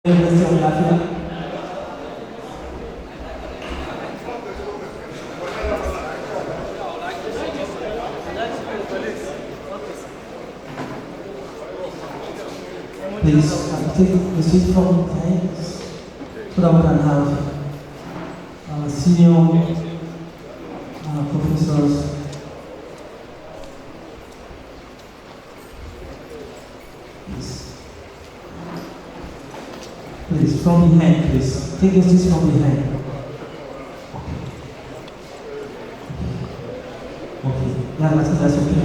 University of Latvia. Please take the seat from thanks so that we can have senior professors. Please, from behind, please. Take your seats from behind. Okay. Yeah, that's okay.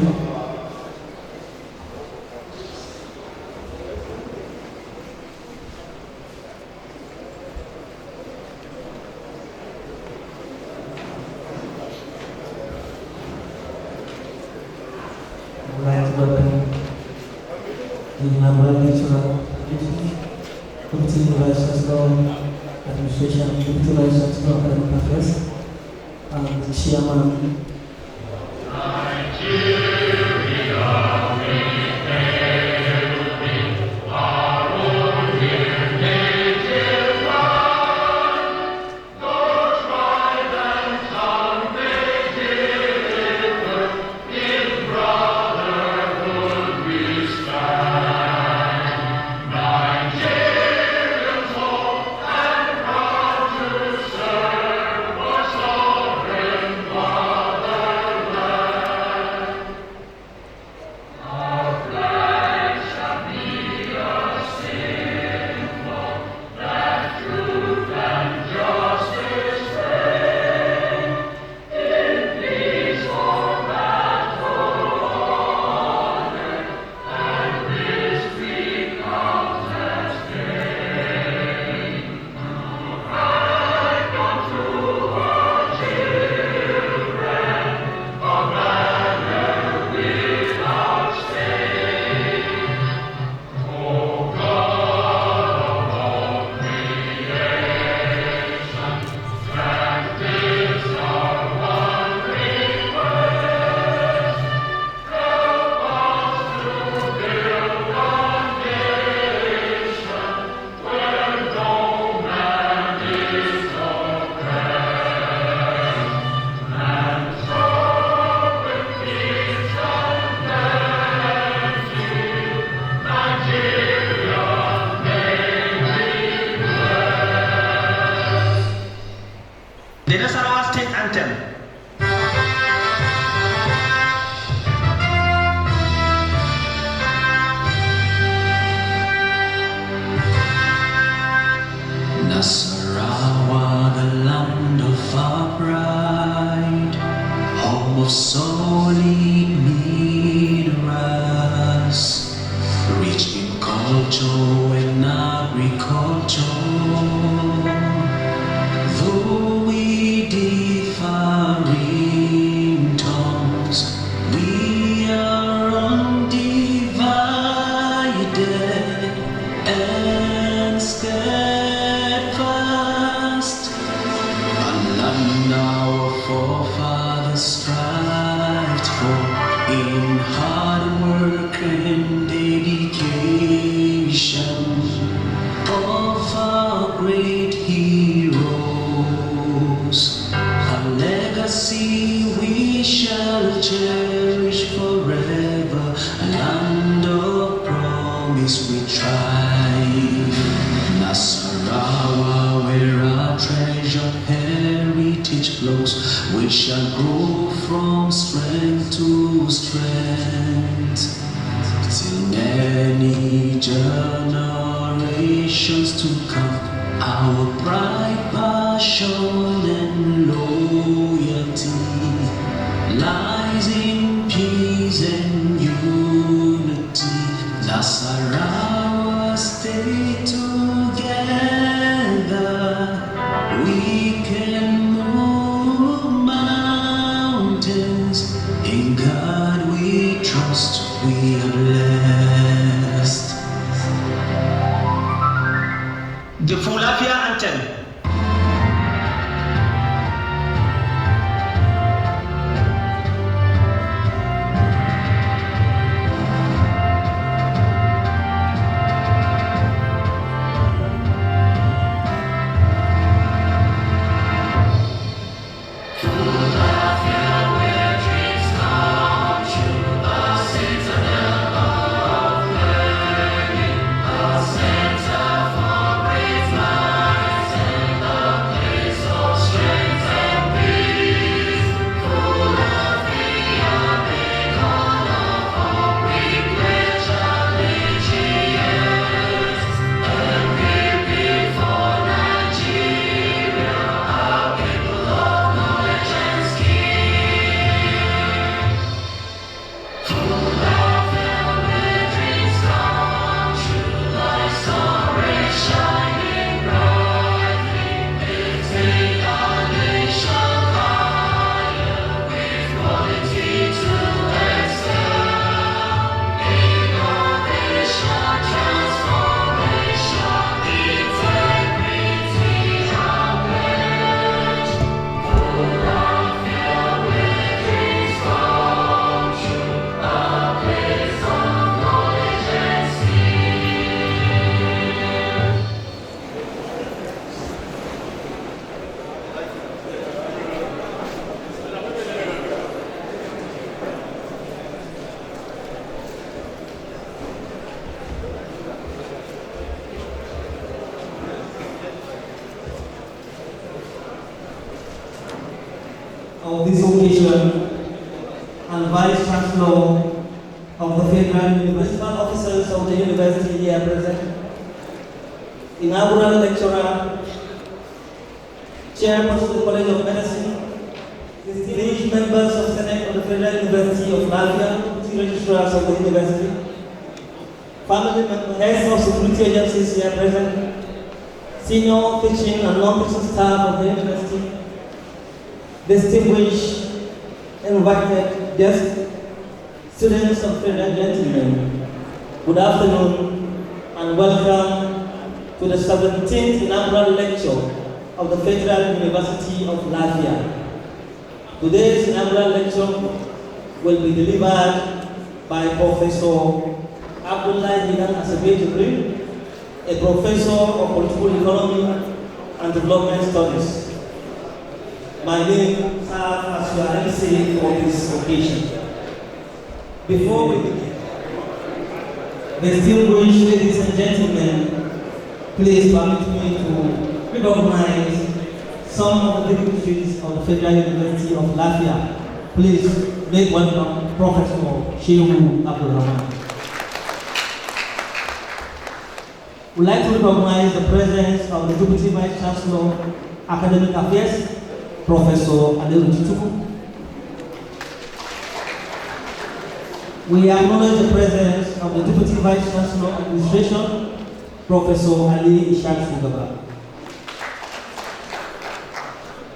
I would like to welcome the Inaugural Lecturer, Deputy Vice Chancellor, Administration, Deputy Vice Chancellor, Academic Affairs, and the Chairman. Nasarawa, the land of our pride, home of solid minerals, rich in culture and agriculture. Though we differ in tongues, we are undivided and steadfast. A land our forefathers strived for in hard work and dedication of our great heroes. A legacy we shall cherish forever, a land of promise we thrive. Nasarawa, where our treasured heritage flows, we shall grow from strength to strength, till many generations to come. Our bright passion and loyalty lies in peace and unity. Nasarawa, stay together. We can move mountains. In God we trust, we are blessed. The Fulafia Anthem. of this occasion and Vice Chancellor of the Federal University, officers of the university here present, inaugural lecturer, chairperson of the College of Medicine, distinguished members of the Senate of the Federal University of Latvia, registrars of the university, family members, heads of security agencies here present, senior teaching and non-teaching staff of the university, distinguished invited guests, students and fellow gentlemen, good afternoon and welcome to the 17th inaugural lecture of the Federal University of Latvia. Today's inaugural lecture will be delivered by Professor Abdullahi Jibrin, a professor of political economy and development studies. My name serves as your MC for this occasion. Before we begin, distinguished ladies and gentlemen, please permit me to recognize some of the dignitaries of the Federal University of Latvia. Please make welcome Professor Shehu Abdullahi. We'd like to recognize the presence of the Deputy Vice Chancellor, Academic Affairs, Professor Abdullahi. We acknowledge the presence of the Deputy Vice Chancellor, Administration, Professor Ali Ishaq Sugaba.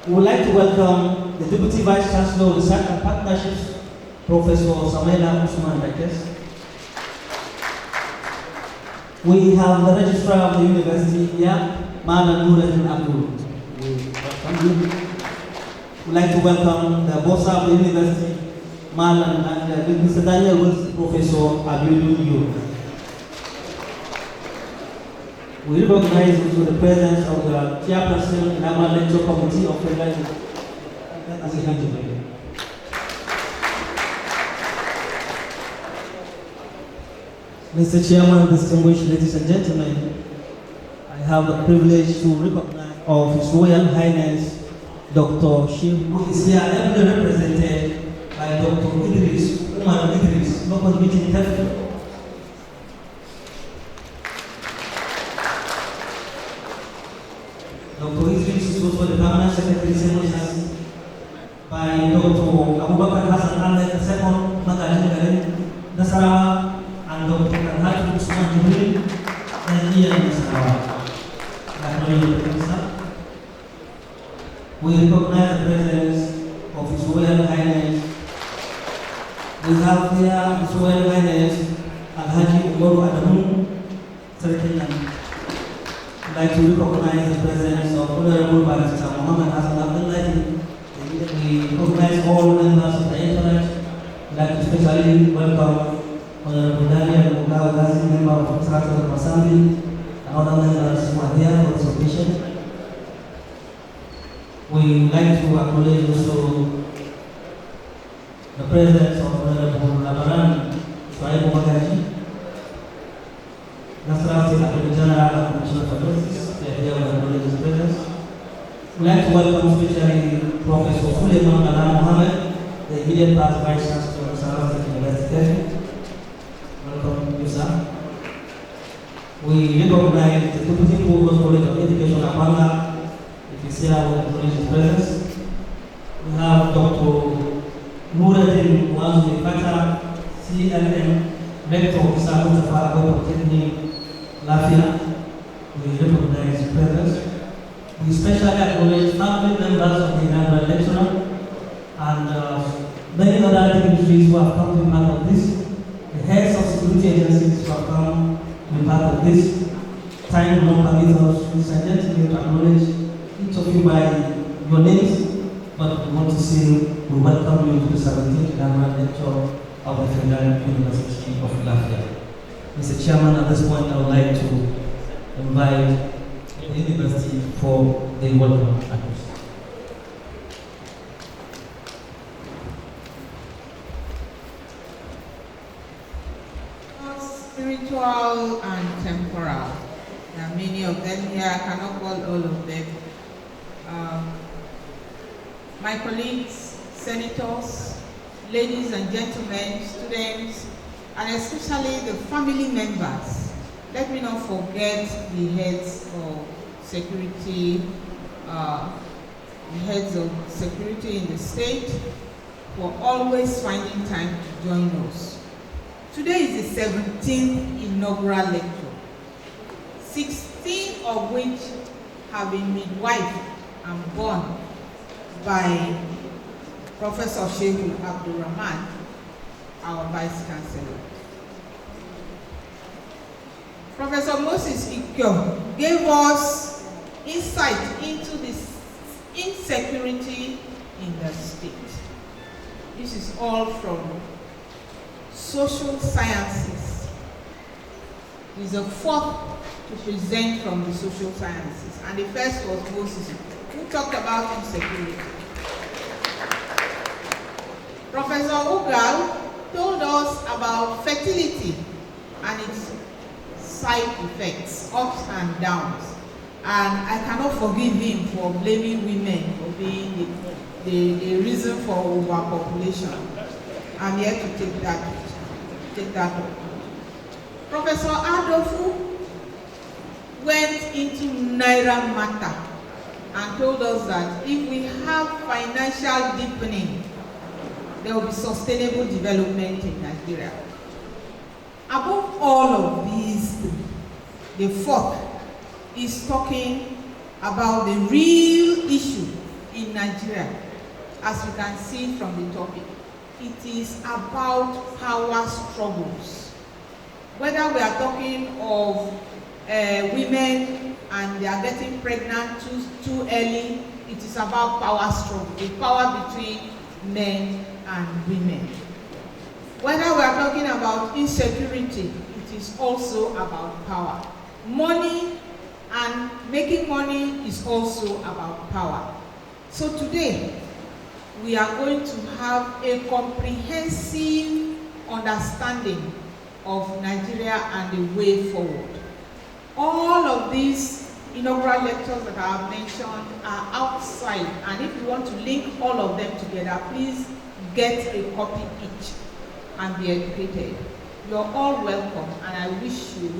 We would like to welcome the Deputy Vice Chancellor of Research and Partnerships, Professor Samela Usman Dakes. We have the Registrar of the University here, Maala Nuruddin Abdul. We welcome you. We would like to welcome the Bossa of the University, Maala and Mr. Daniel Wilson, Professor Abdullahi. We recognize also the presence of the Chairperson and our Lecture Committee of Federal University. Mr. Chairman, distinguished ladies and gentlemen, I have the privilege to recognize of His Royal Highness Dr. Sheikh, who is here ably represented by Dr. Idris, Umar Idris, local meeting Tefti. Dr. Idris is also the permanent secretary ceremonies by Dr. Abubakar Hassan Ahmed II, Magajin Garin, Nasarawa, and Dr. Kanhatu Usman Jibrin, and here in Nasarawa. We recognize the presence of His Royal Highness. We have here His Royal Highness Alhaji Umaru Adamu, Secretary. I'd like to recognize the presence of Honorable Barrister Muhammad Hassan Abdullahi. We recognize all members of the intellect. I'd like to especially welcome Honorable Daniel Mugawagazi, member of the Council of Assembly, and other members who are here for this occasion. We would like to acknowledge also the presence of Honorable Labaran Swaibu Magaji, National State Attorney General and Commissioner for Justice. They are here with acknowledge his presence. We'd like to welcome especially Professor Suleiman Bala Mohammed, the immediate past Vice Chancellor of Sarawak State University. Welcome, you sir. We recognize the Deputy Provost College of Education Apanga. If you see our acknowledge his presence. We have Dr. Nuruddin Muazu Fata, CLM, Rector of Isa Mustafa Polytechnic, Latvia. We recognize his presence. We especially acknowledge family members of the inaugural lecturer and many other dignitaries who have come to be part of this. The heads of security agencies who have come to be part of this. Time will not permit us, ladies and gentlemen, to acknowledge each of you by your names, but we want to say we welcome you to the 17th inaugural lecture of the Federal University of Latvia. Mr. Chairman, at this point I would like to invite the university for the welcome address. Spiritual and temporal. There are many of them here, I cannot call all of them. My colleagues, senators, ladies and gentlemen, students, and especially the family members. Let me not forget the heads of security, in the state, for always finding time to join us. Today is the 17th inaugural lecture, 16 of which have been midwifed and born by Professor Sheikh Abdullahi, our Vice Chancellor. Professor Moses Ikyo gave us insight into this insecurity in the state. This is all from social sciences. He's a fourth to present from the social sciences, and the first was Moses, who talked about insecurity. Professor Ugal told us about fertility and its side effects, ups and downs. And I cannot forgive him for blaming women for being the reason for overpopulation. I'm here to take that up. Professor Adolfu went into Naira matter and told us that if we have financial deepening, there will be sustainable development in Nigeria. Above all of these, the fourth is talking about the real issue in Nigeria. As you can see from the topic, it is about power struggles. Whether we are talking of women and they are getting pregnant too early, it is about power struggle, the power between men and women. Whether we are talking about insecurity, it is also about power. Money and making money is also about power. So today, we are going to have a comprehensive understanding of Nigeria and the way forward. All of these inaugural lectures that I have mentioned are outside, and if you want to link all of them together, please get a copy each and be educated. You're all welcome, and I wish you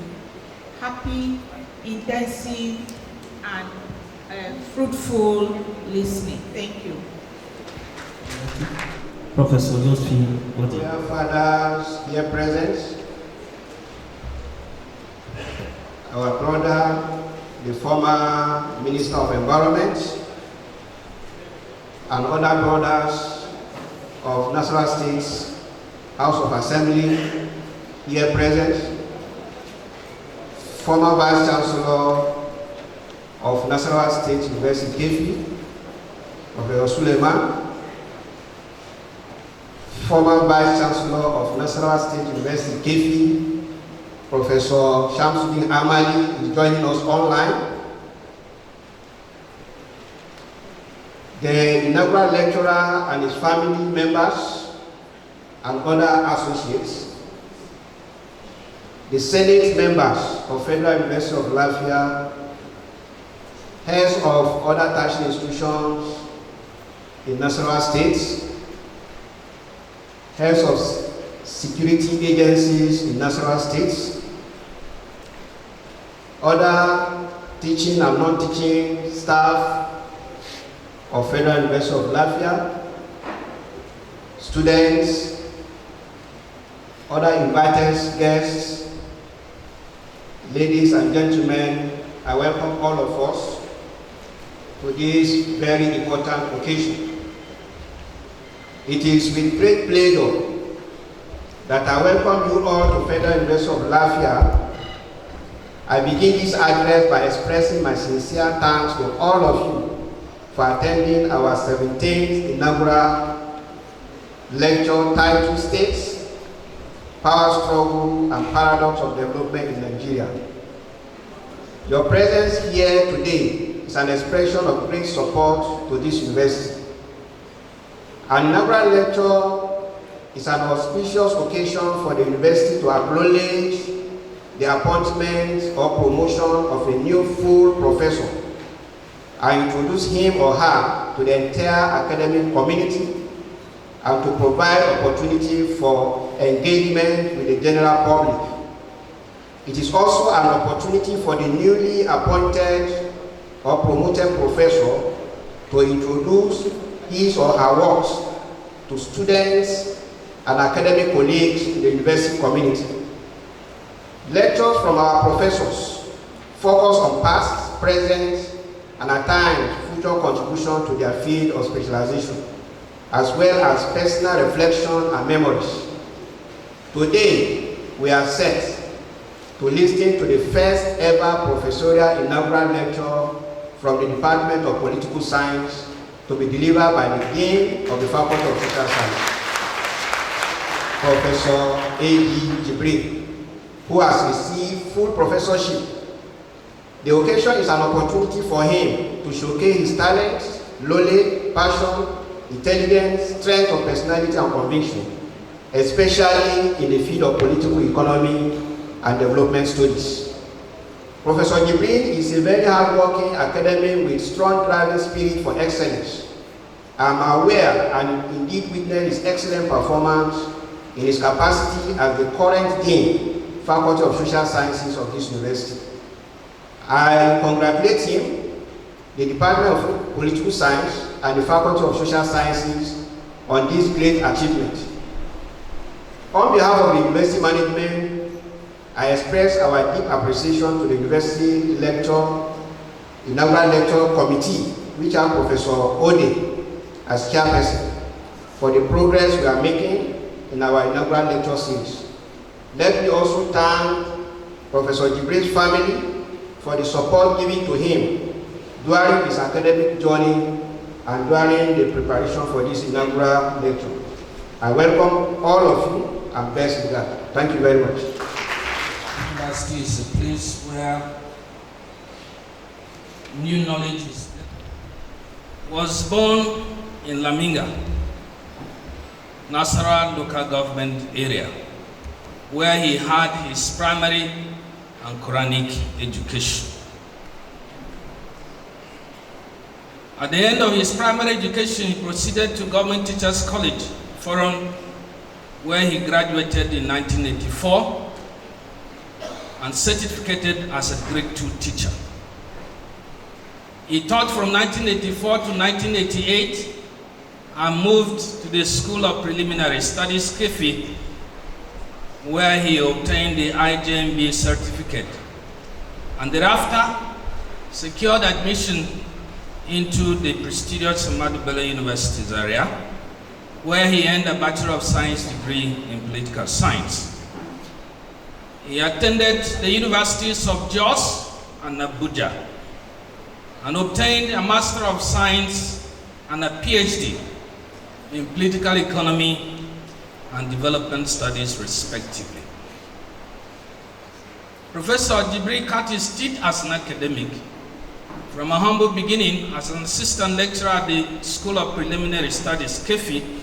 happy, intensive, and fruitful listening. Thank you. Professor Josephine, what do you Dear fathers here present, our brother, the former Minister of Environment, and other brothers of Nasarawa State's House of Assembly here present, former Vice Chancellor of Nasarawa State University, Kefi, Professor Suleiman, former Vice Chancellor of Nasarawa State University, Kefi, Professor Shamsuddin Amali is joining us online. The inaugural lecturer and his family members and other associates, the Senate members of Federal University of Lafayette, heads of other tertiary institutions in Nasarawa State, heads of security agencies in Nasarawa State, other teaching and non-teaching staff of Federal University of Lafayette, students, other invited guests, ladies and gentlemen, I welcome all of us to this very important occasion. It is with great pleasure that I welcome you all to Federal University of Lafayette. I begin this address by expressing my sincere thanks to all of you for attending our 17th inaugural lecture titled States, Power Struggle and Paradox of Development in Nigeria. Your presence here today is an expression of great support to this university. An inaugural lecture is an auspicious occasion for the university to acknowledge the appointment or promotion of a new full professor and introduce him or her to the entire academic community and to provide opportunity for engagement with the general public. It is also an opportunity for the newly appointed or promoted professor to introduce his or her works to students and academic colleagues in the university community. Lectures from our professors focus on past, present, and at times future contribution to their field of specialization, as well as personal reflection and memories. Today, we are set to listen to the first ever professorial inaugural lecture from the Department of Political Science to be delivered by the Dean of the Faculty of Social Science, Professor A.D. Jibrin, who has received full professorship. The occasion is an opportunity for him to showcase his talent, knowledge, passion, intelligence, strength of personality and conviction, especially in the field of political economy and development studies. Professor Jibrin is a very hardworking academic with strong driving spirit for excellence. I am aware and indeed witness his excellent performance in his capacity as the current Dean, Faculty of Social Sciences of this university. I congratulate him, the Department of Political Science, and the Faculty of Social Sciences on this great achievement. On behalf of the university management, I express our deep appreciation to the university inaugural lecture committee, which has Professor Ode as chairperson, for the progress we are making in our inaugural lecture series. Let me also thank Professor Jibrin's family for the support given to him during his academic journey and during the preparation for this inaugural lecture. I welcome all of you and best regards. Thank you very much. University is a place where new knowledge is. Was born in Laminga, Nasarawa local government area, where he had his primary and Quranic education. At the end of his primary education, he proceeded to Government Teachers College, Forum, where he graduated in 1984 and certificated as a grade 2 teacher. He taught from 1984 to 1988 and moved to the School of Preliminary Studies, Kefi, where he obtained the IJMB certificate, and thereafter secured admission into the prestigious Ahmadu Bello University Zaria, where he earned a Bachelor of Science degree in Political Science. He attended the Universities of Jos and Abuja and obtained a Master of Science and a PhD in Political Economy and Development Studies, respectively. Professor Jibrin cut his teeth as an academic from a humble beginning as an assistant lecturer at the School of Preliminary Studies, Kefi.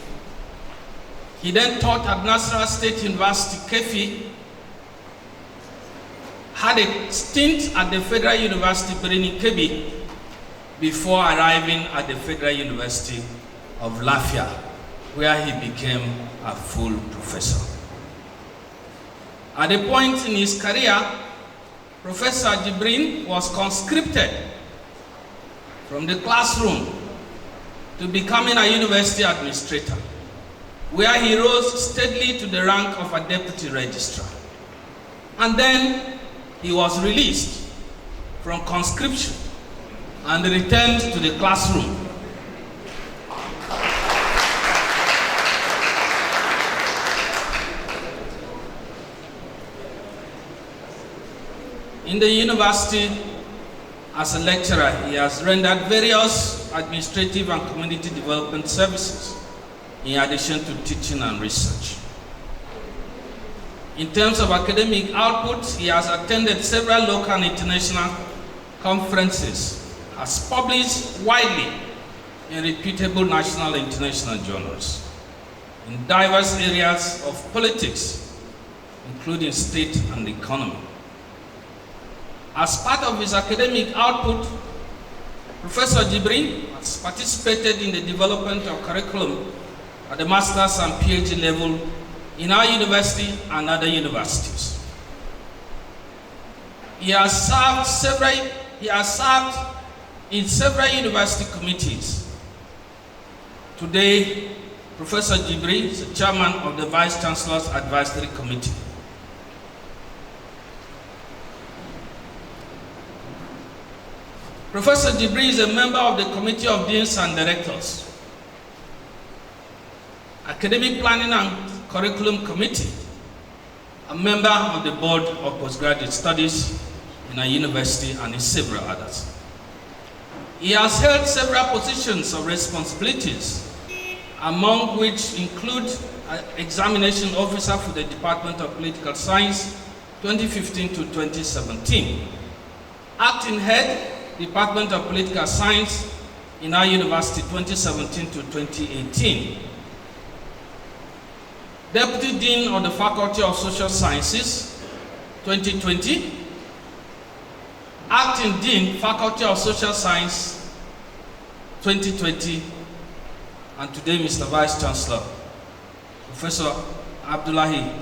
He then taught at Nasarawa State University, Kefi, had a stint at the Federal University, Birnin Kebbi, before arriving at the Federal University of Lafia, where he became a full professor. At a point in his career, Professor Jibrin was conscripted from the classroom to becoming a university administrator, where he rose steadily to the rank of a deputy registrar. And then he was released from conscription and returned to the classroom. In the university, as a lecturer, he has rendered various administrative and community development services, in addition to teaching and research. In terms of academic output, he has attended several local and international conferences, has published widely in reputable national and international journals in diverse areas of politics, including state and economy. As part of his academic output, Professor Jibrin has participated in the development of curriculum at the master's and PhD level in our university and other universities. He has served in several university committees. Today, Professor Jibrin is the chairman of the Vice Chancellor's Advisory Committee. Professor Jibrin is a member of the Committee of Deans and Directors, Academic Planning and Curriculum Committee, a member of the Board of Postgraduate Studies in our university, and in several others. He has held several positions of responsibilities, among which include Examination Officer for the Department of Political Science 2015 to 2017, Acting Head, Department of Political Science in our university 2017 to 2018, Deputy Dean of the Faculty of Social Sciences 2020, Acting Dean, Faculty of Social Science 2020, and today Mr. Vice Chancellor, Professor Abdullahi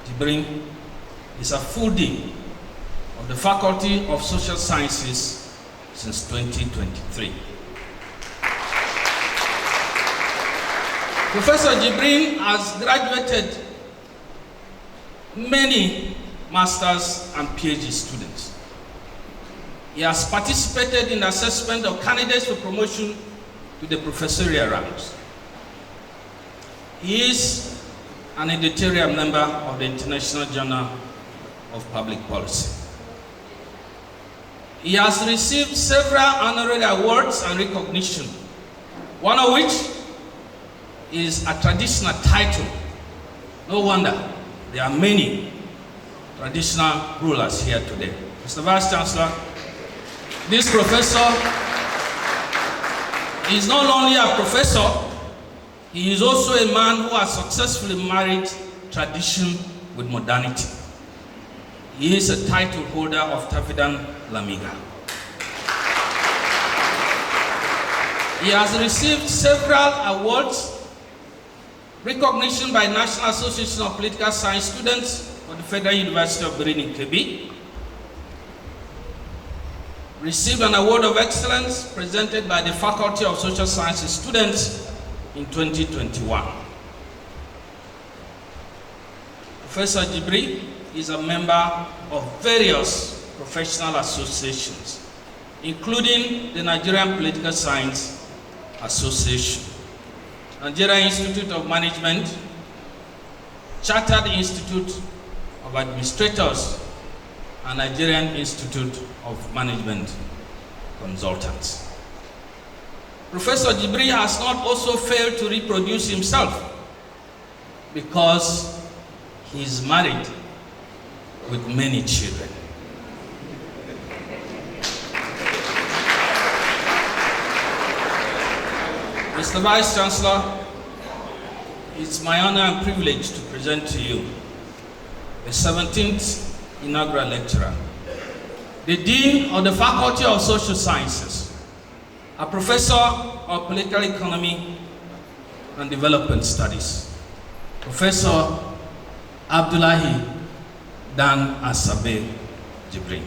Jibrin is a full Dean of the Faculty of Social Sciences since 2023. Professor Jibrin has graduated many master's and PhD students. He has participated in the assessment of candidates for promotion to the professorial ranks. He is an editorial member of the International Journal of Public Policy. He has received several honorary awards and recognition, one of which is a traditional title. No wonder there are many traditional rulers here today. Mr. Vice Chancellor, this professor is not only a professor, he is also a man who has successfully married tradition with modernity. He is a title holder of Tafidan Lamiga. He has received several awards, recognition by National Association of Political Science Students for the Federal University of Benin in Kebbi, received an award of excellence presented by the Faculty of Social Sciences students in 2021. Professor Jibrin is a member of various professional associations, including the Nigerian Political Science Association, Nigerian Institute of Management, Chartered Institute of Administrators, and Nigerian Institute of Management Consultants. Professor Jibrin has not also failed to reproduce himself because he is married with many children. Mr. Vice Chancellor, it's my honor and privilege to present to you the 17th inaugural lecturer, the Dean of the Faculty of Social Sciences, a professor of Political Economy and Development Studies, Professor Abdullahi Dan Asabe Jibrin.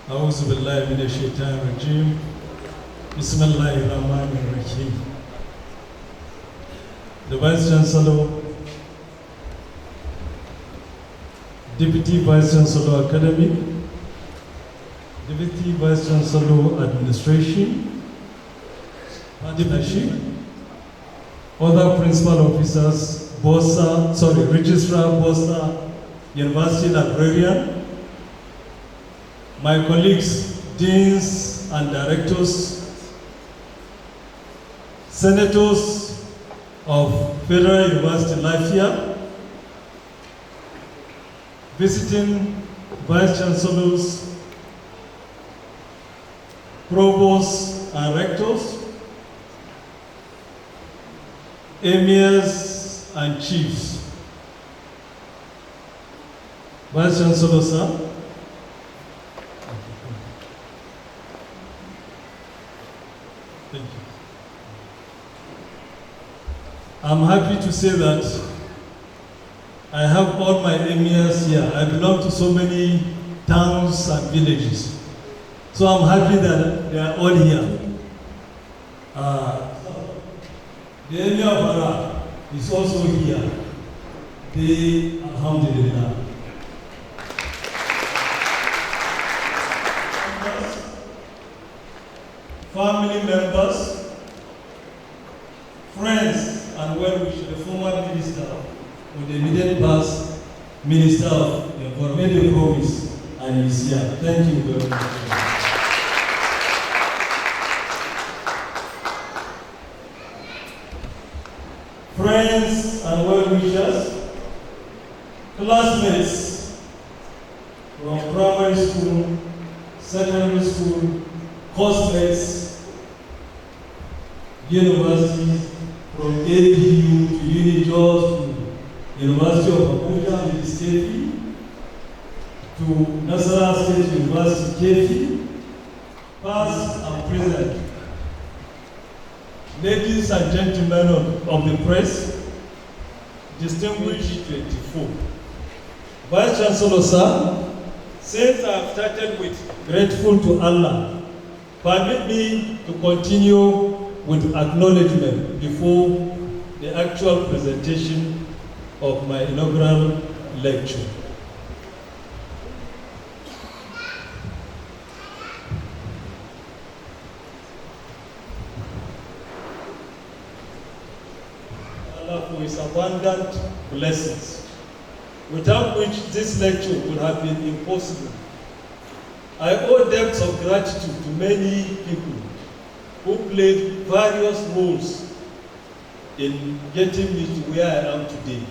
أعوذ بالله من الشيطان الرجيم بسم الله الرحمن الرحيم. The Vice Chancellor, Deputy Vice Chancellor Academic, Deputy Vice Chancellor Administration, Partnership, other principal officers, Registrar, Bossa, University Librarian, my colleagues, deans and directors, senators of Federal University Lafayette, visiting Vice Chancellors, Provosts and Rectors, Emirs and Chiefs. Vice Chancellor, sir. Thank you. I'm happy to say that I have all my emirs here. I belong to so many towns and villages. So I'm happy that they are all here. The emir of Ara is also here. They, alhamdulillah. Family members, friends, and well-wishers, the former minister, with the immediate past Minister of Environment, made a promise and is here. Thank you very much. Friends and well-wishers, classmates from primary school, secondary school, course universities, from ABU to UniJOS to University of Abuja, Kefi, to Nasarawa State University, Kefi, past and present. Ladies and gentlemen of the press, distinguished 24. Vice Chancellor, sir, since I have started with grateful to Allah, permit me to continue with acknowledgement before the actual presentation of my inaugural lecture. Allah for His abundant blessings, without which this lecture would have been impossible. I owe debts of gratitude to many people who played various roles in getting me to where I am today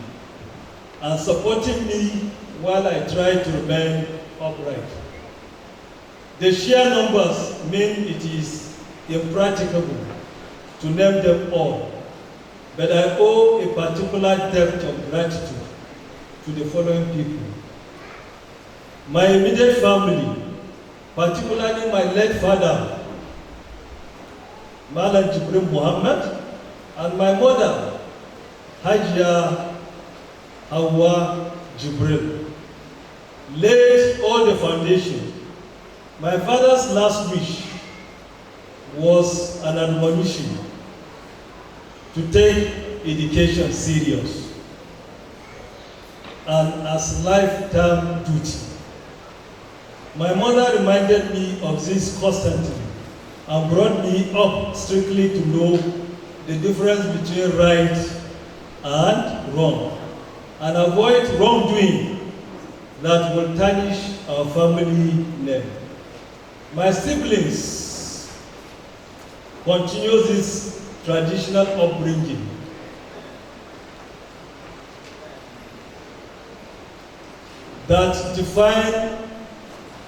and supporting me while I try to remain upright. The sheer numbers mean it is impracticable to name them all, but I owe a particular debt of gratitude to the following people. My immediate family, particularly my late father, Malam Jibrin Muhammad, and my mother, Hajia Hawa Jibrin, laid all the foundation. My father's last wish was an admonition to take education serious and as lifetime duty. My mother reminded me of this constantly and brought me up strictly to know the difference between right and wrong and avoid wrongdoing that will tarnish our family name. My siblings continue this traditional upbringing. That define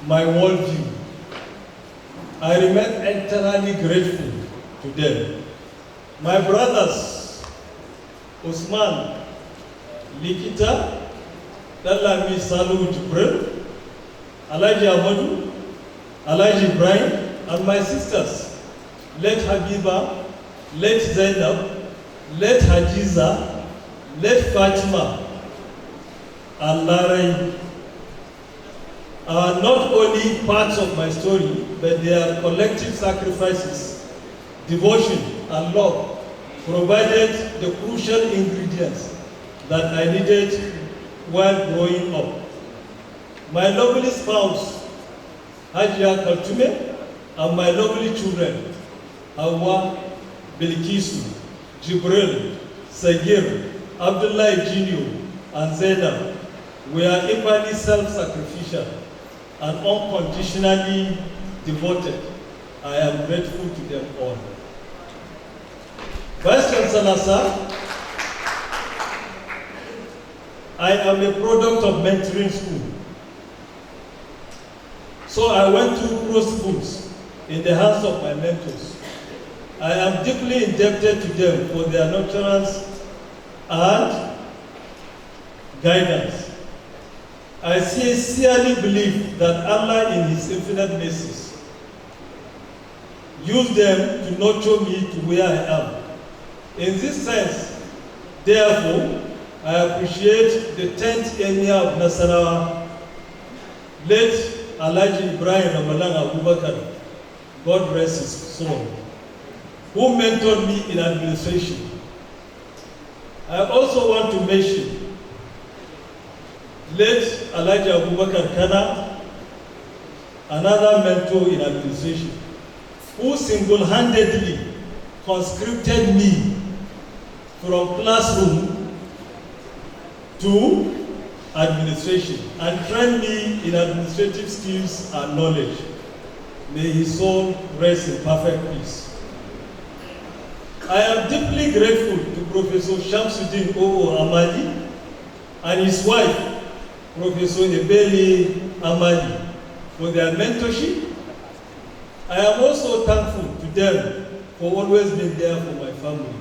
my worldview. I remain entirely grateful to them. My brothers, Usman, Likita, Dalami Salu Jibrin, Alaji Ahmadu, Alaji Ibrahim, and my sisters, late Habiba, late Zainab, late Hajiza, late Fatima, and Larai, are not only parts of my story, but they are collective sacrifices, devotion, and love provided the crucial ingredients that I needed while growing up. My lovely spouse, Hajia Kaltume, and my lovely children, Hawa, Bilkisu, Jibril, Sagir, Abdullahi Jinio, and Zainab, were equally self-sacrificial and unconditionally devoted. I am grateful to them all. Vice Chancellor, sir, I am a product of mentoring school. So I went through crucibles in the hands of my mentors. I am deeply indebted to them for their nurturance and guidance. I sincerely believe that Allah in His infinite mercies used them to nurture me to where I am. In this sense, therefore, I appreciate the 10th Emir of Nasarawa, late Alhaji Ibrahim Ramalan Abubakar, God rest his soul, who mentored me in administration. I also want to mention late Alhaji Abubakar Kana, another mentor in administration, who single-handedly conscripted me from classroom to administration and trained me in administrative skills and knowledge. May his soul rest in perfect peace. I am deeply grateful to Professor Shamsuddin O. Amadi and his wife, Professor Ebeli Amadi, for their mentorship. I am also thankful to them for always being there for my family.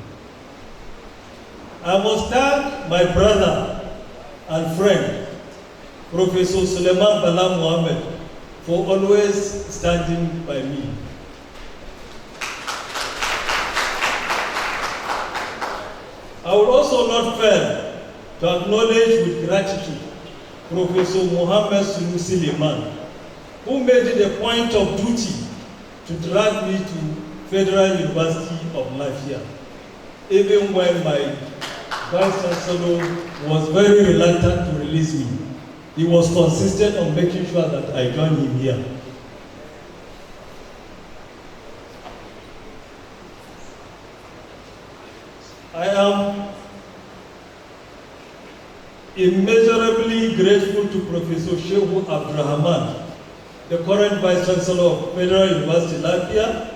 I must thank my brother and friend, Professor Suleiman Bala Mohammed, for always standing by me. I would also not fail to acknowledge with gratitude Professor Mohammed Sunusi Liman, who made it a point of duty to drag me to Federal University of Lafayette, even when my Vice Chancellor was very reluctant to release me. He was consistent on making sure that I joined him here. I am immeasurably grateful to Professor Shehu Abdurrahman, the current Vice Chancellor of Federal University Lafayette,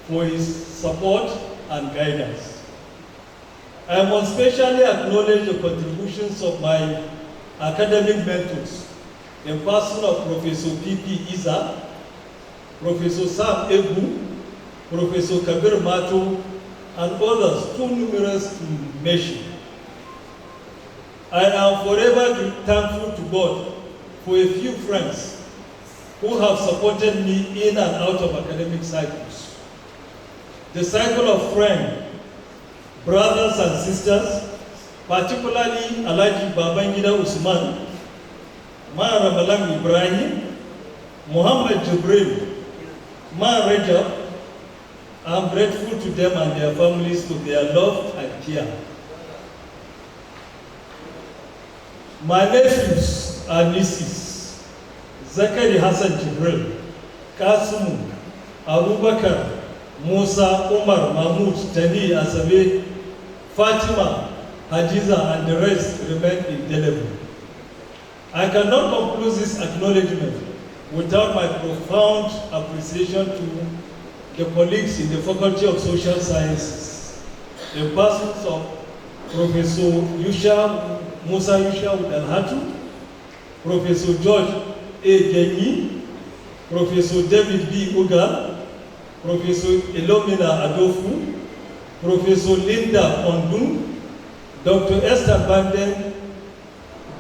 for his support and guidance. I must especially acknowledge the contributions of my academic mentors, in person of Professor P.P. Isa, Professor Sam Ebu, Professor Kabir Mato, and others too numerous to mention. I am forever thankful to God for a few friends who have supported me in and out of academic cycles. The cycle of friends, brothers and sisters, particularly Alhaji Babangida Usman, Ma Ramalan Ibrahim, Muhammad Jibrin, Ma Rajab. I'm grateful to them and their families for their love and care. My nephews and nieces, Zakari Hassan Jibril, Kasimu, Abubakar, Musa, Umar, Mahmoud, Tani, Asabe, Fatima, Hadiza, and the rest remain indelible. I cannot conclude this acknowledgement without my profound appreciation to the colleagues in the Faculty of Social Sciences, the persons of Professor Musa Yusha Udalhatu, Professor George A. Genyi, Professor David B. Uga, Professor Elomina Adofu, Professor Linda Ondun, Dr. Esther Banden,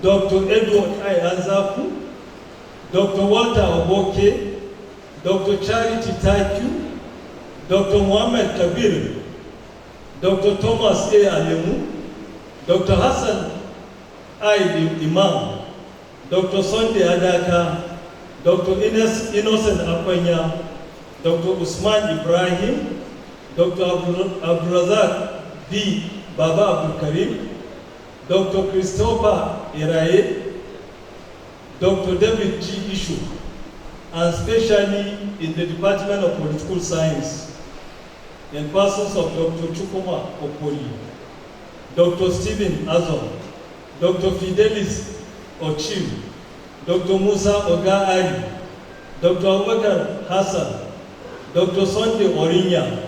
Dr. Edward I. Anzapu, Dr. Walter Oboke, Dr. Charity Taiku, Dr. Mohammed Kabir, Dr. Thomas A. Alemu, Dr. Hassan I. Imam, Dr. Sunday Adaka, Dr. Innocent Akwanya, Dr. Usman Ibrahim, Dr. Abdurazak B. Baba Abdul Karim, Dr. Christopher Iraye, Dr. David G. Ishu, and especially in the Department of Political Science, in persons of Dr. Chukuma Opoli, Dr. Stephen Azon, Dr. Fidelis Ochim, Dr. Musa Oga Ali, Dr. Abubakar Hassan, Dr. Sunday Orinya,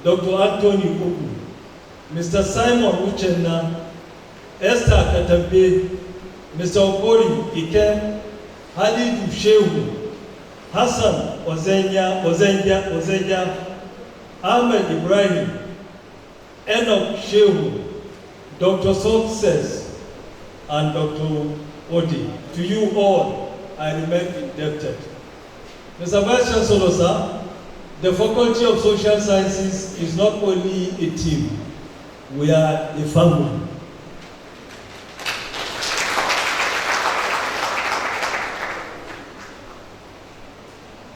Dr. Anthony Ugu, Mr. Simon Uchenna, Esther Katambe, Mr. Okori Ikem, Halidu Shehu, Hassan Ozenya, Ahmed Ibrahim, Enoch Shehu, Dr. Success, and Dr. Odi. To you all, I remain indebted. Mr. Vice Chancellor, sir, the Faculty of Social Sciences is not only a team, we are a family.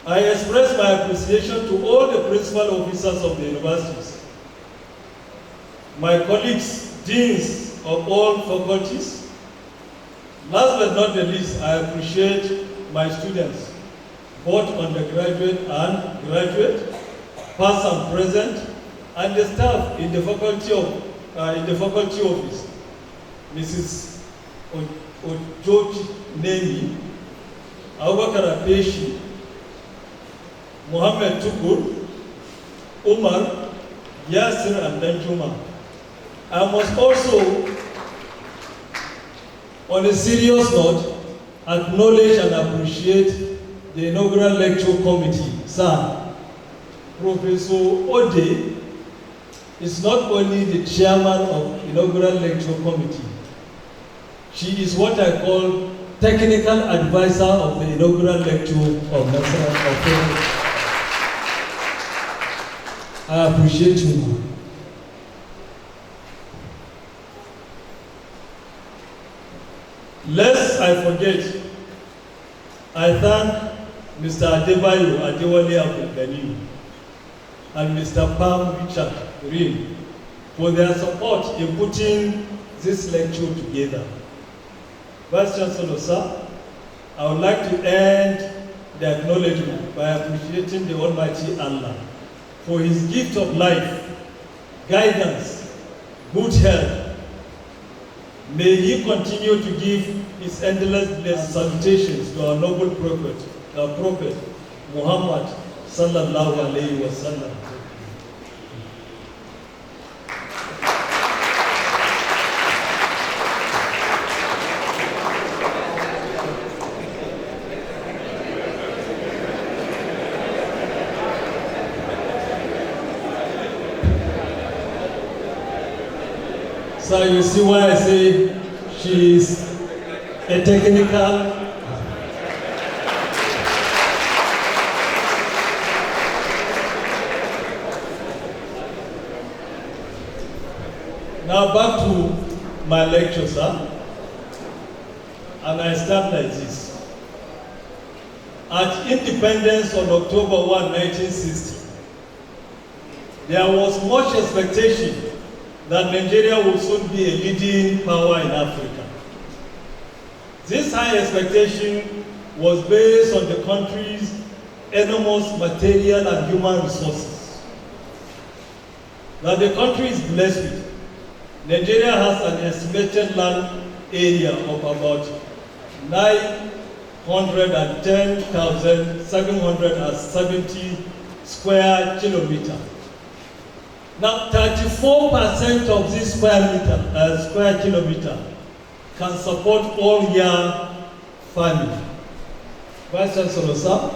I express my appreciation to all the principal officers of the universities, my colleagues, deans of all faculties. Last but not the least, I appreciate my students, both undergraduate and graduate, past and present, and the staff in the faculty office, Mrs. Ojoji Nemi, Abubakar Apeshi, Mohammed Tukur, Umar, Yasir, and Danjuma. I must also, on a serious note, acknowledge and appreciate the inaugural lecture committee. Sir, Professor Ode is not only the chairman of inaugural lecture committee, she is what I call technical advisor of the inaugural lecture of National Affairs. I appreciate you. Lest I forget, I thank Mr. Adebayo Adewale Abdulgani and Mr. Pam Richard Rim for their support in putting this lecture together. Vice Chancellor, sir, I would like to end the acknowledgement by appreciating the Almighty Allah for his gift of life, guidance, good health. May he continue to give his endless blessed salutations to our noble prophet, Muhammad sallallahu alayhi wa sallam. So you see why I say she is a technical. Now back to my lecture, sir. And I start like this. At independence on October 1, 1960, there was much expectation that Nigeria will soon be a leading power in Africa. This high expectation was based on the country's enormous material and human resources that the country is blessed with. Nigeria has an estimated land area of about 910,770 square kilometers. Now, 34% of this square kilometer can support all year farming. Vice Chancellor, sir,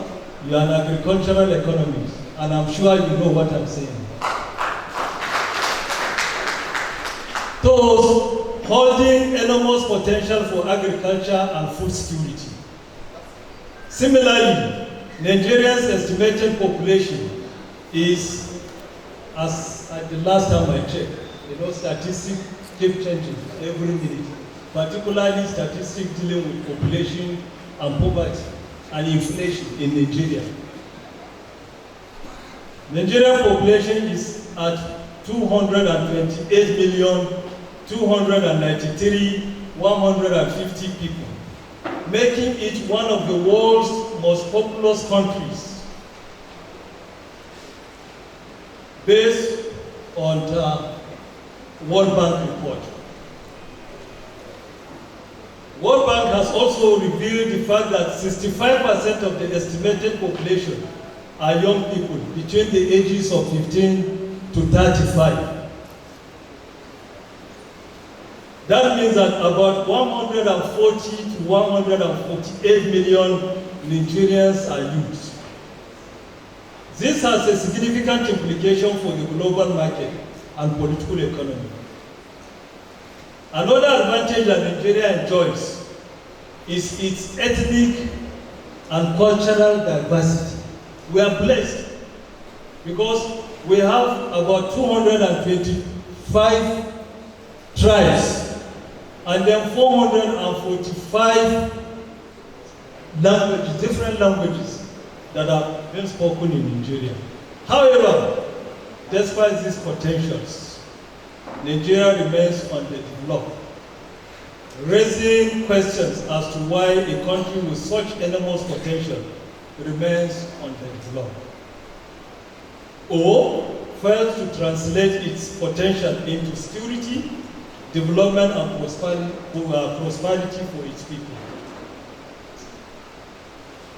you are an agricultural economist, and I'm sure you know what I'm saying. Those holding enormous potential for agriculture and food security. Similarly, Nigeria's estimated population is, as at the last time I checked, statistics keep changing every minute, particularly statistics dealing with population and poverty and inflation in Nigeria. Nigerian population is at 228,293,150 people, making it one of the world's most populous countries based on the World Bank report. World Bank has also revealed the fact that 65% of the estimated population are young people between the ages of 15 to 35. That means that about 140 to 148 million Nigerians are youth. This has a significant implication for the global market and political economy. Another advantage that Nigeria enjoys is its ethnic and cultural diversity. We are blessed because we have about 225 tribes and then 445 languages, different languages that are being spoken in Nigeria. However, despite these potentials, Nigeria remains underdeveloped, raising questions as to why a country with such enormous potential remains underdeveloped, or fails to translate its potential into security, development, and prosperity for its people.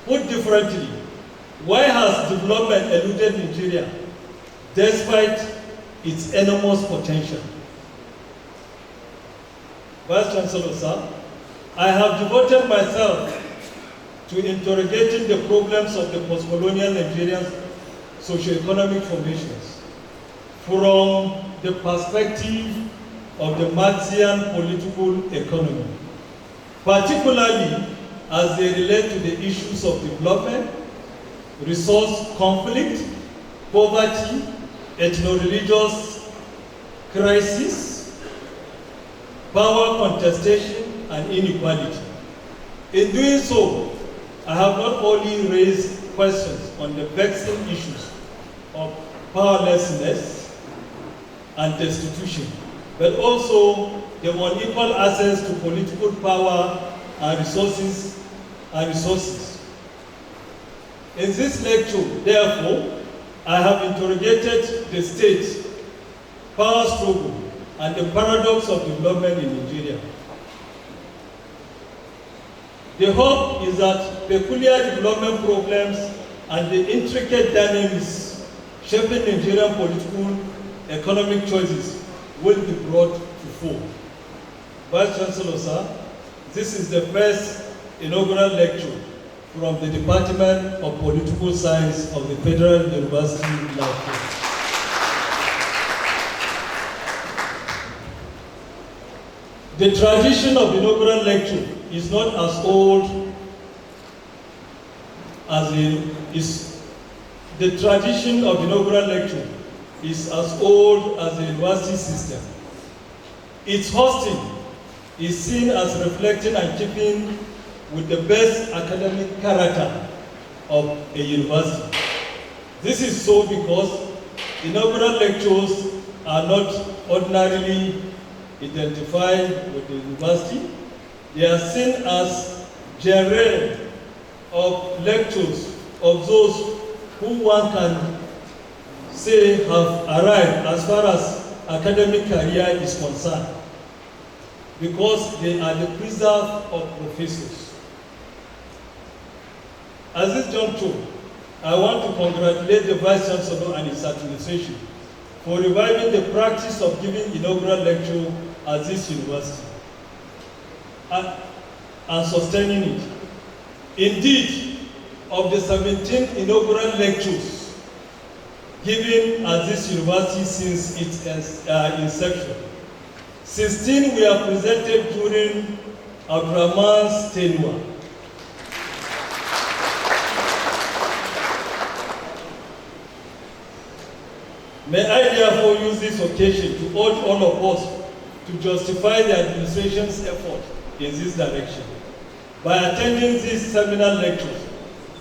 Put differently, why has development eluded Nigeria despite its enormous potential? Vice Chancellor, sir, I have devoted myself to interrogating the problems of the post-colonial Nigerian socio-economic formations from the perspective of the Marxian political economy, particularly as they relate to the issues of development, resource conflict, poverty, ethno-religious crisis, power contestation, and inequality. In doing so, I have not only raised questions on the vexing issues of powerlessness and destitution, but also the unequal access to political power and resources. In this lecture, therefore, I have interrogated the state, power struggle, and the paradox of development in Nigeria. The hope is that peculiar development problems and the intricate dynamics shaping Nigerian political economic choices will be brought to fore. Vice Chancellor, sir, this is the first inaugural lecture from the Department of Political Science of the Federal University of Nigeria. The tradition of inaugural lecture is not as old as the tradition of inaugural lecture is as old as the university system. Its hosting is seen as reflecting and keeping with the best academic character of a university. This is so because inaugural lectures are not ordinarily identified with the university. They are seen as genre of lectures of those who one can say have arrived as far as academic career is concerned, because they are the preserve of professors. At this juncture, I want to congratulate the Vice Chancellor and his administration for reviving the practice of giving inaugural lecture at this university and sustaining it. Indeed, of the 17 inaugural lectures given at this university since its inception, 16 were presented during Abdurrahman's tenure. May I therefore use this occasion to urge all of us to justify the administration's effort in this direction by attending these seminar lectures,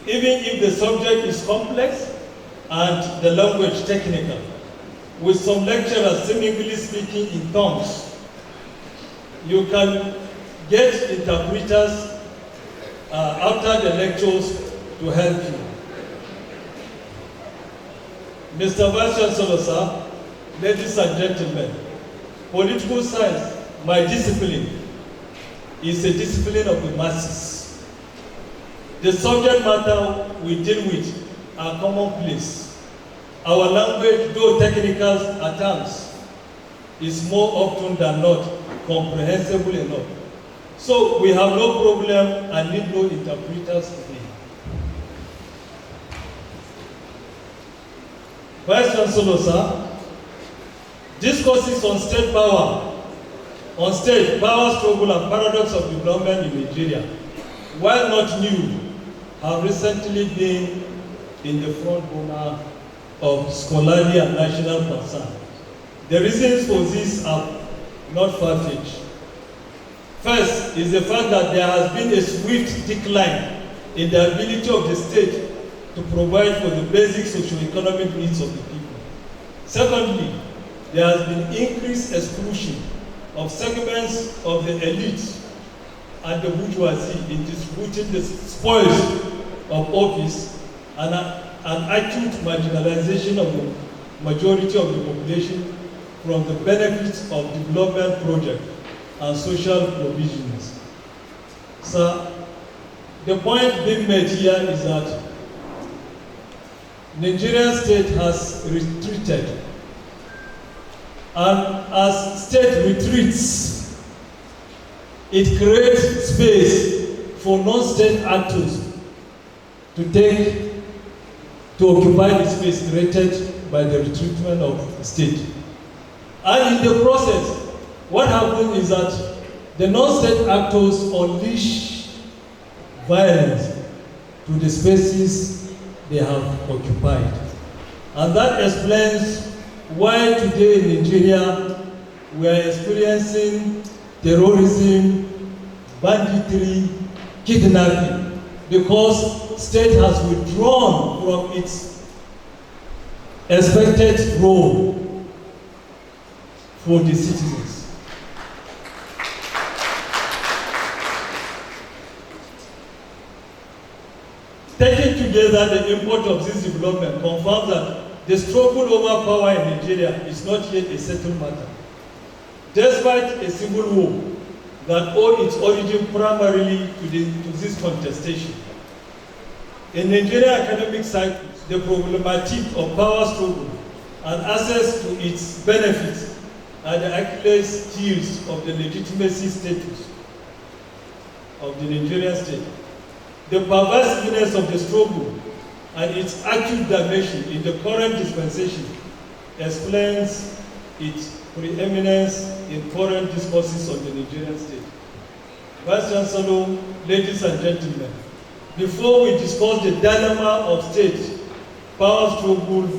even if the subject is complex and the language technical, with some lecturers seemingly speaking in tongues. You can get interpreters after the lectures to help you. Mr. Vice Chancellor, sir, ladies and gentlemen, political science, my discipline, is a discipline of the masses. The subject matter we deal with are commonplace. Our language, though technical at times, is more often than not comprehensible enough. So we have no problem and need no interpreters today. Vice Chancellor, sir, discourses on state power, power struggle and paradox of development in Nigeria, while not new, have recently been in the front burner of scholarly and national concern. The reasons for this are not far-fetched. First is the fact that there has been a swift decline in the ability of the state to provide for the basic socio-economic needs of the people. Secondly, there has been increased exclusion of segments of the elite and the bourgeoisie in distributing the spoils of office and an acute marginalization of the majority of the population from the benefits of development projects and social provisions. So, the point being made here is that Nigerian state has retreated, and as state retreats, it creates space for non-state actors to occupy the space created by the retreatment of the state. And in the process, what happens is that the non-state actors unleash violence to the spaces they have occupied. And that explains why today in Nigeria we are experiencing terrorism, banditry, kidnapping, because state has withdrawn from its expected role for the citizens. Taking together the import of this development confirms that the struggle over power in Nigeria is not yet a settled matter. Despite a civil war that owed its origin primarily to this contestation. In Nigerian academic cycles, the problematic of power struggle and access to its benefits are the Achilles heels of the legitimacy status of the Nigerian state. The perverseness of the struggle and its acute dimension in the current dispensation explains its preeminence in foreign discourses on the Nigerian state. Vice Chancellor, ladies and gentlemen, before we discuss the dilemma of state, power struggle,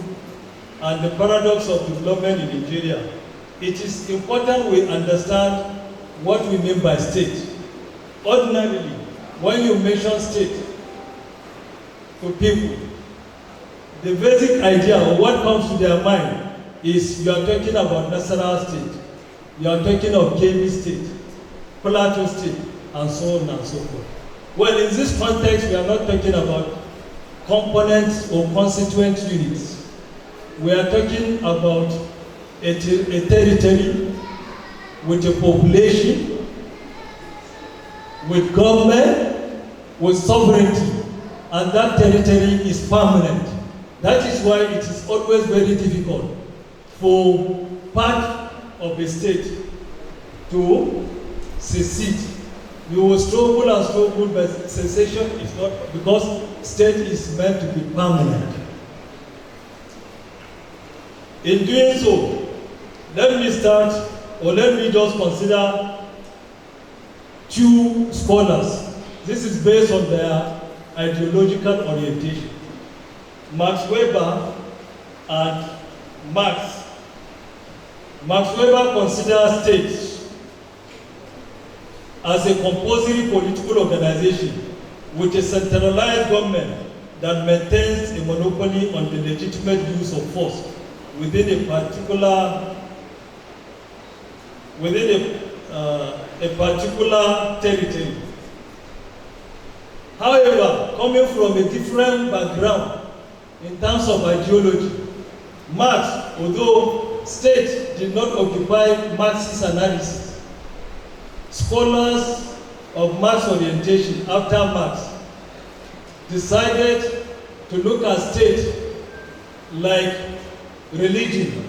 and the paradox of development in Nigeria, it is important we understand what we mean by state. Ordinarily, when you mention state to people, the basic idea of what comes to their mind is you are talking about national state, you are talking of KB state, Plateau state, and so on and so forth. Well, in this context, we are not talking about components or constituent units. We are talking about a territory with a population, with government, with sovereignty, and that territory is permanent. That is why it is always very difficult for part of a state to secede. You will struggle and struggle, but secession is not, because state is meant to be permanent. In doing so, let me just consider two scholars. This is based on their ideological orientation. Max Weber and Marx. Max Weber considers state as a compulsory political organization with a centralized government that maintains a monopoly on the legitimate use of force within a particular territory. However, coming from a different background in terms of ideology, Marx, although state did not occupy Marx's analysis, scholars of Marx orientation after Marx decided to look at state like religion,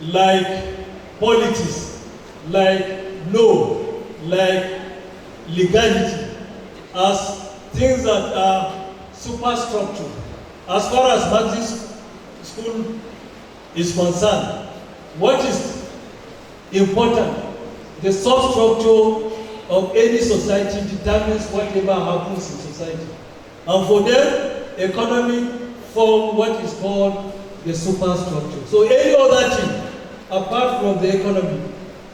like politics, like law, like legality, as things that are superstructure. As far as Marxist school is concerned, what is important, the substructure of any society determines whatever happens in society. And for them, economy form what is called the superstructure. So any other thing apart from the economy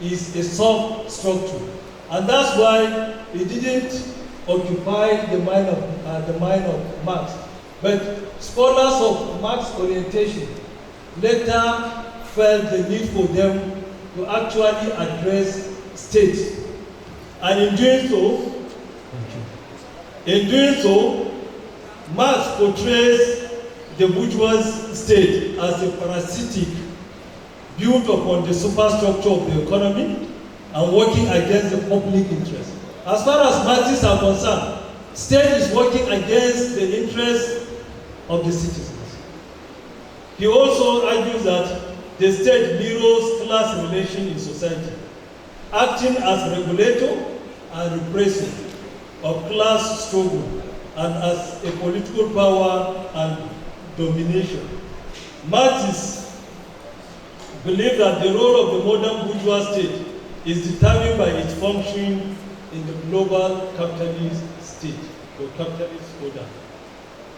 is a substructure. And that's why it didn't occupy the mind of Marx. But scholars of Marx orientation later felt the need for them to actually address state. And in doing so, Marx portrays the bourgeois state as a parasitic built upon the superstructure of the economy and working against the public interest. As far as Marxists are concerned, state is working against the interests of the citizens. He also argues that the state mirrors class relations in society, acting as regulator and repressor of class struggle and as a political power and domination. Marxists believe that the role of the modern bourgeois state is determined by its function in the global capitalist state or capitalist order.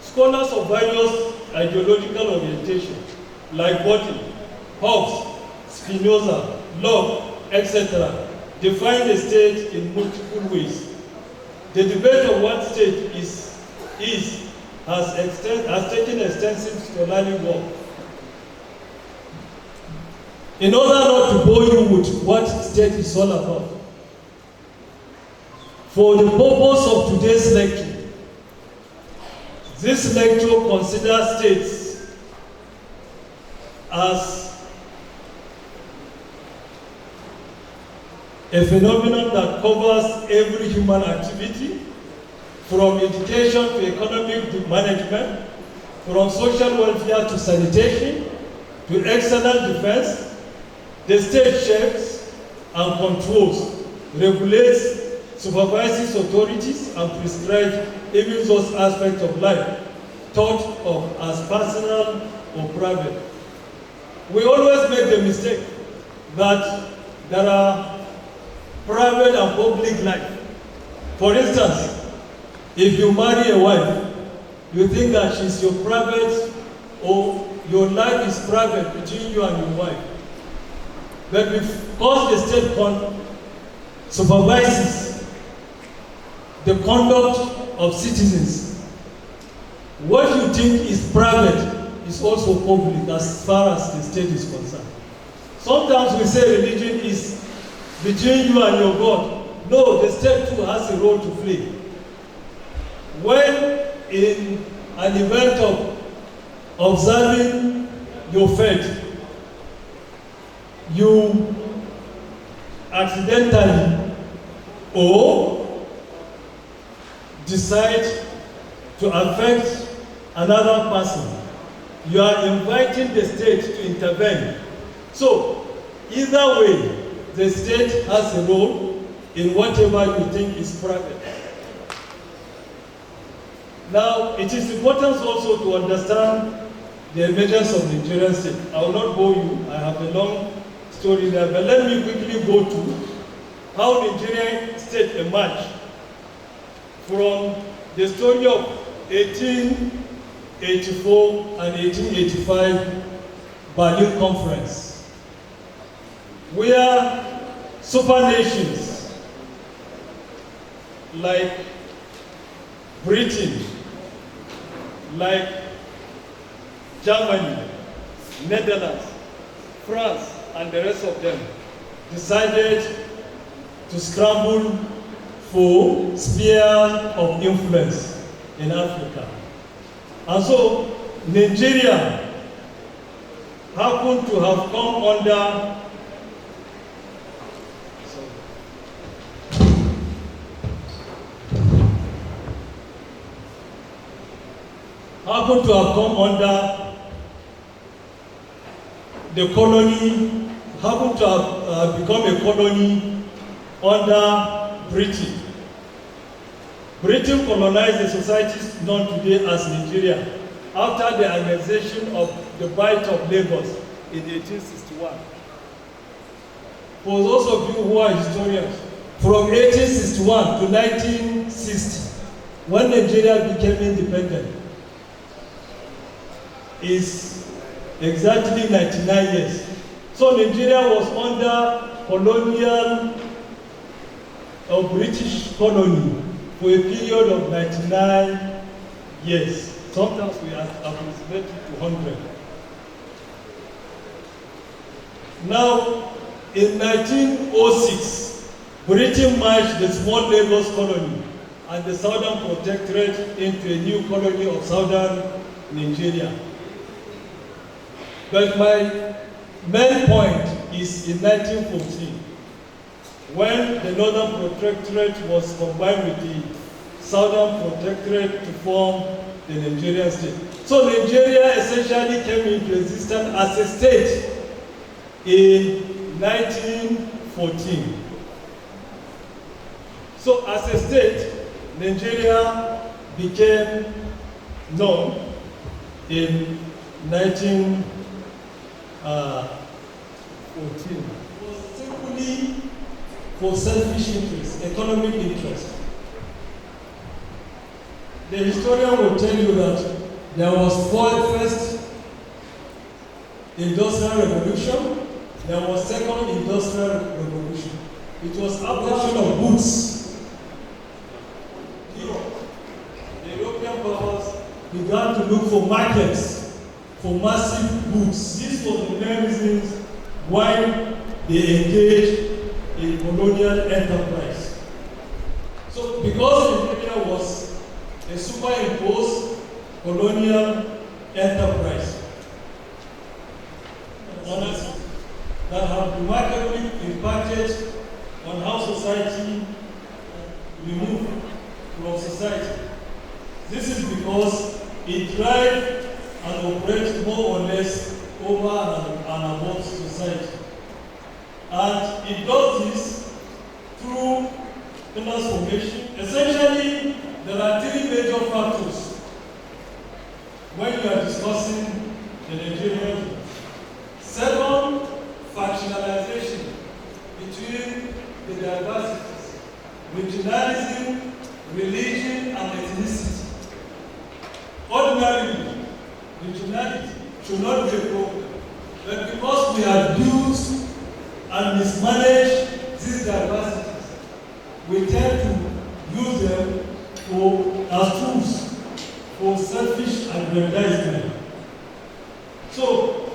Scholars of various ideological orientations, like Botti, Hobbes, Spinoza, Locke, etc., define the state in multiple ways. The debate of what state has taken extensive scholarly work. In order not to bore you with what state is all about, for the purpose of today's lecture, this lecture considers states as a phenomenon that covers every human activity, from education to economic management, from social welfare to sanitation, to external defense. The state shapes and controls, regulates, supervises authorities, and prescribes even those aspects of life thought of as personal or private. We always make the mistake that there are private and public life. For instance, if you marry a wife, you think that she's your private, or your life is private between you and your wife. But because the state supervises the conduct of citizens, what you think is private is also public as far as the state is concerned. Sometimes we say religion is between you and your God. No, the state too has a role to play. When in an event of observing your faith, you accidentally or decide to affect another person, you are inviting the state to intervene. So, either way, the state has a role in whatever you think is private. Now, it is important also to understand the emergence of the Nigerian state. I will not bore you, I have a long story there, but let me quickly go to how the Nigerian state emerged from the story of 1884 and 1885 Berlin Conference, where super nations like Britain, like Germany, Netherlands, France, and the rest of them decided to scramble for sphere of influence in Africa. And so Nigeria happened to have come under the colony, happened to have become a colony under Britain. Britain colonized the societies known today as Nigeria after the annexation of the Bight of Lagos in 1861. For those of you who are historians, from 1861 to 1960, when Nigeria became independent, is exactly 99 years. So Nigeria was under colonial or British colony for a period of 99 years. Sometimes we approximate it to 100. Now, in 1906, Britain merged the small Lagos colony and the Southern Protectorate into a new colony of Southern Nigeria. But my main point is in 1914, when the Northern Protectorate was combined with the Southern Protectorate to form the Nigerian state. So Nigeria essentially came into existence as a state in 1914. So as a state, Nigeria became known in 1914. It was simply for selfish interest, economic interest. The historian will tell you that there was first industrial revolution, there was second industrial revolution. It was abolition of goods. The European powers began to look for markets for massive goods. This was the main reasons why they engaged in colonial enterprise. So because Nigeria was a superimposed colonial enterprise that have remarkably impacted on how society removed from society. This is because it drives and operates more or less over and above society. And it does this through transformation. Essentially, there are three major factors when you are discussing the Nigerian. Second, factionalization between the diversities, regionalism, religion, and ethnicity. Ordinarily, regionality should not be a problem, but because we have used and mismanaged these diversities, we tend to use them as tools for selfish aggrandizement. So,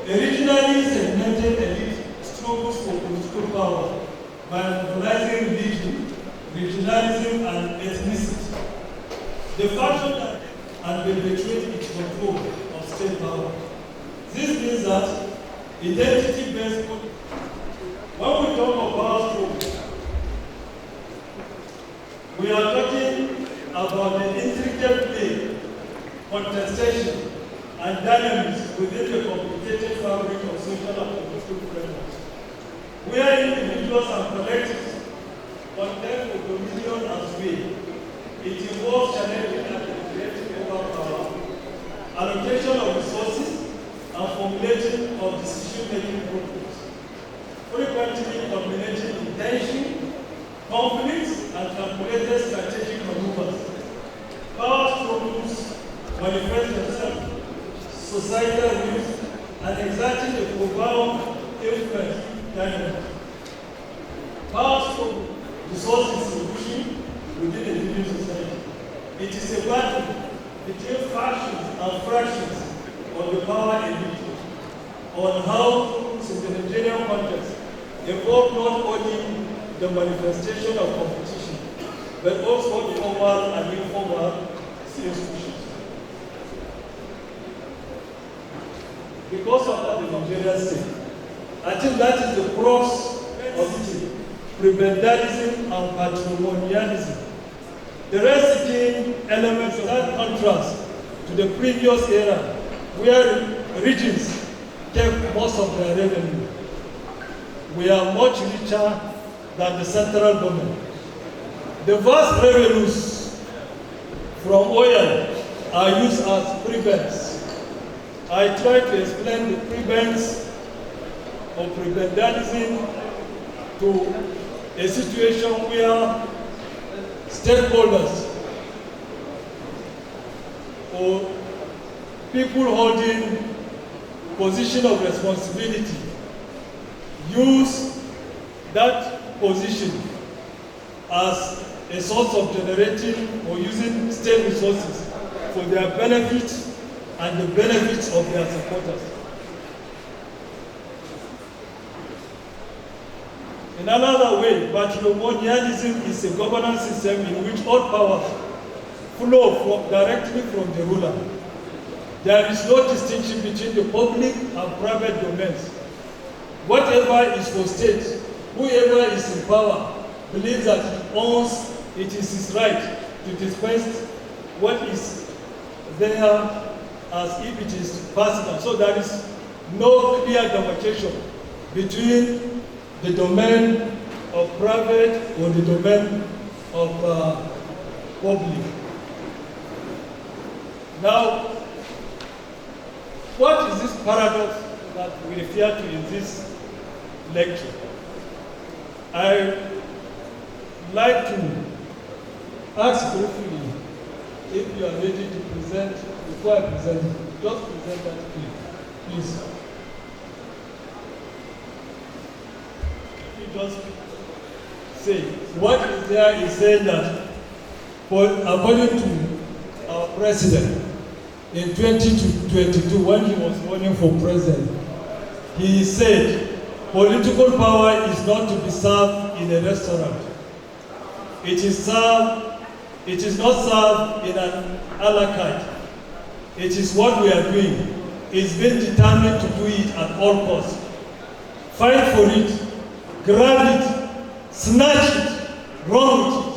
originally segmented elite struggles for political power by mobilizing religion, regionalism, and ethnicity. The faction and perpetuate its control of state power. This means that identity-based politics. When we talk about struggles, we are talking about the intricate play, contestation, and dynamics within the complicated fabric of social and political frameworks, where individuals and collectives contend for dominion and sway. It involves challenging and creating power, allocation of resources, and formulating of decision-making programs, frequently combinating intention, conflicts, and calculated strategic maneuvers. Power struggles manifest themselves, societal views, and exerting a profound influence dynamics. Power struggle, resource distribution within a given society. It is a battle between factions and fractions of the power elite on how, in the Nigerian context, involve not only the manifestation of competition, but also formal and informal institutions. Because of the Nigerian state, I think that is the crux of it, prebendalism and patrimonialism. The rest-seeking elements that contrast to the previous era, where regions kept most of their revenue. We are much richer than the central government. The vast revenues from oil are used as prebends. I try to explain the prebends or prebendalism to a situation where stakeholders or people holding position of responsibility use that position as a source of generating or using state resources for their benefit and the benefits of their supporters. In another way, patrimonialism is a governance system in which all powers flow directly from the ruler. There is no distinction between the public and private domains. Whatever is for state, whoever is in power believes that he owns, it is his right to dispense what is there as if it is personal. So there is no clear demarcation between the domain of private or the domain of public. Now, what is this paradox that we refer to in this lecture? I like to ask briefly if you are ready to present, before I present, just present that clip, please. You just say, what is there is saying that, according to our president, in 2022, when he was running for president, he said, political power is not to be served in a restaurant. It is not served in an a la carte. It is what we are doing. It's been determined to do it at all costs. Fight for it, grab it, snatch it, run with it.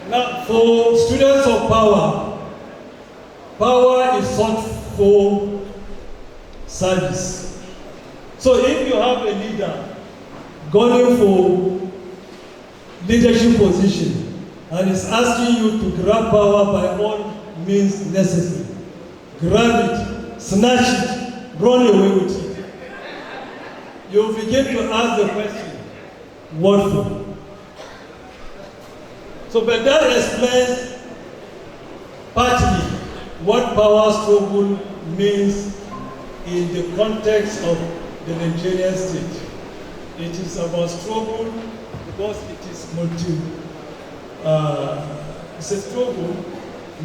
Now, for students of power, power is sought for service. So if you have a leader going for leadership position and is asking you to grab power by all means necessary, grab it, snatch it, run away with it, you begin to ask the question, what for? So, but that explains partly what power struggle means in the context of the Nigerian state. It is about struggle because it is it's a struggle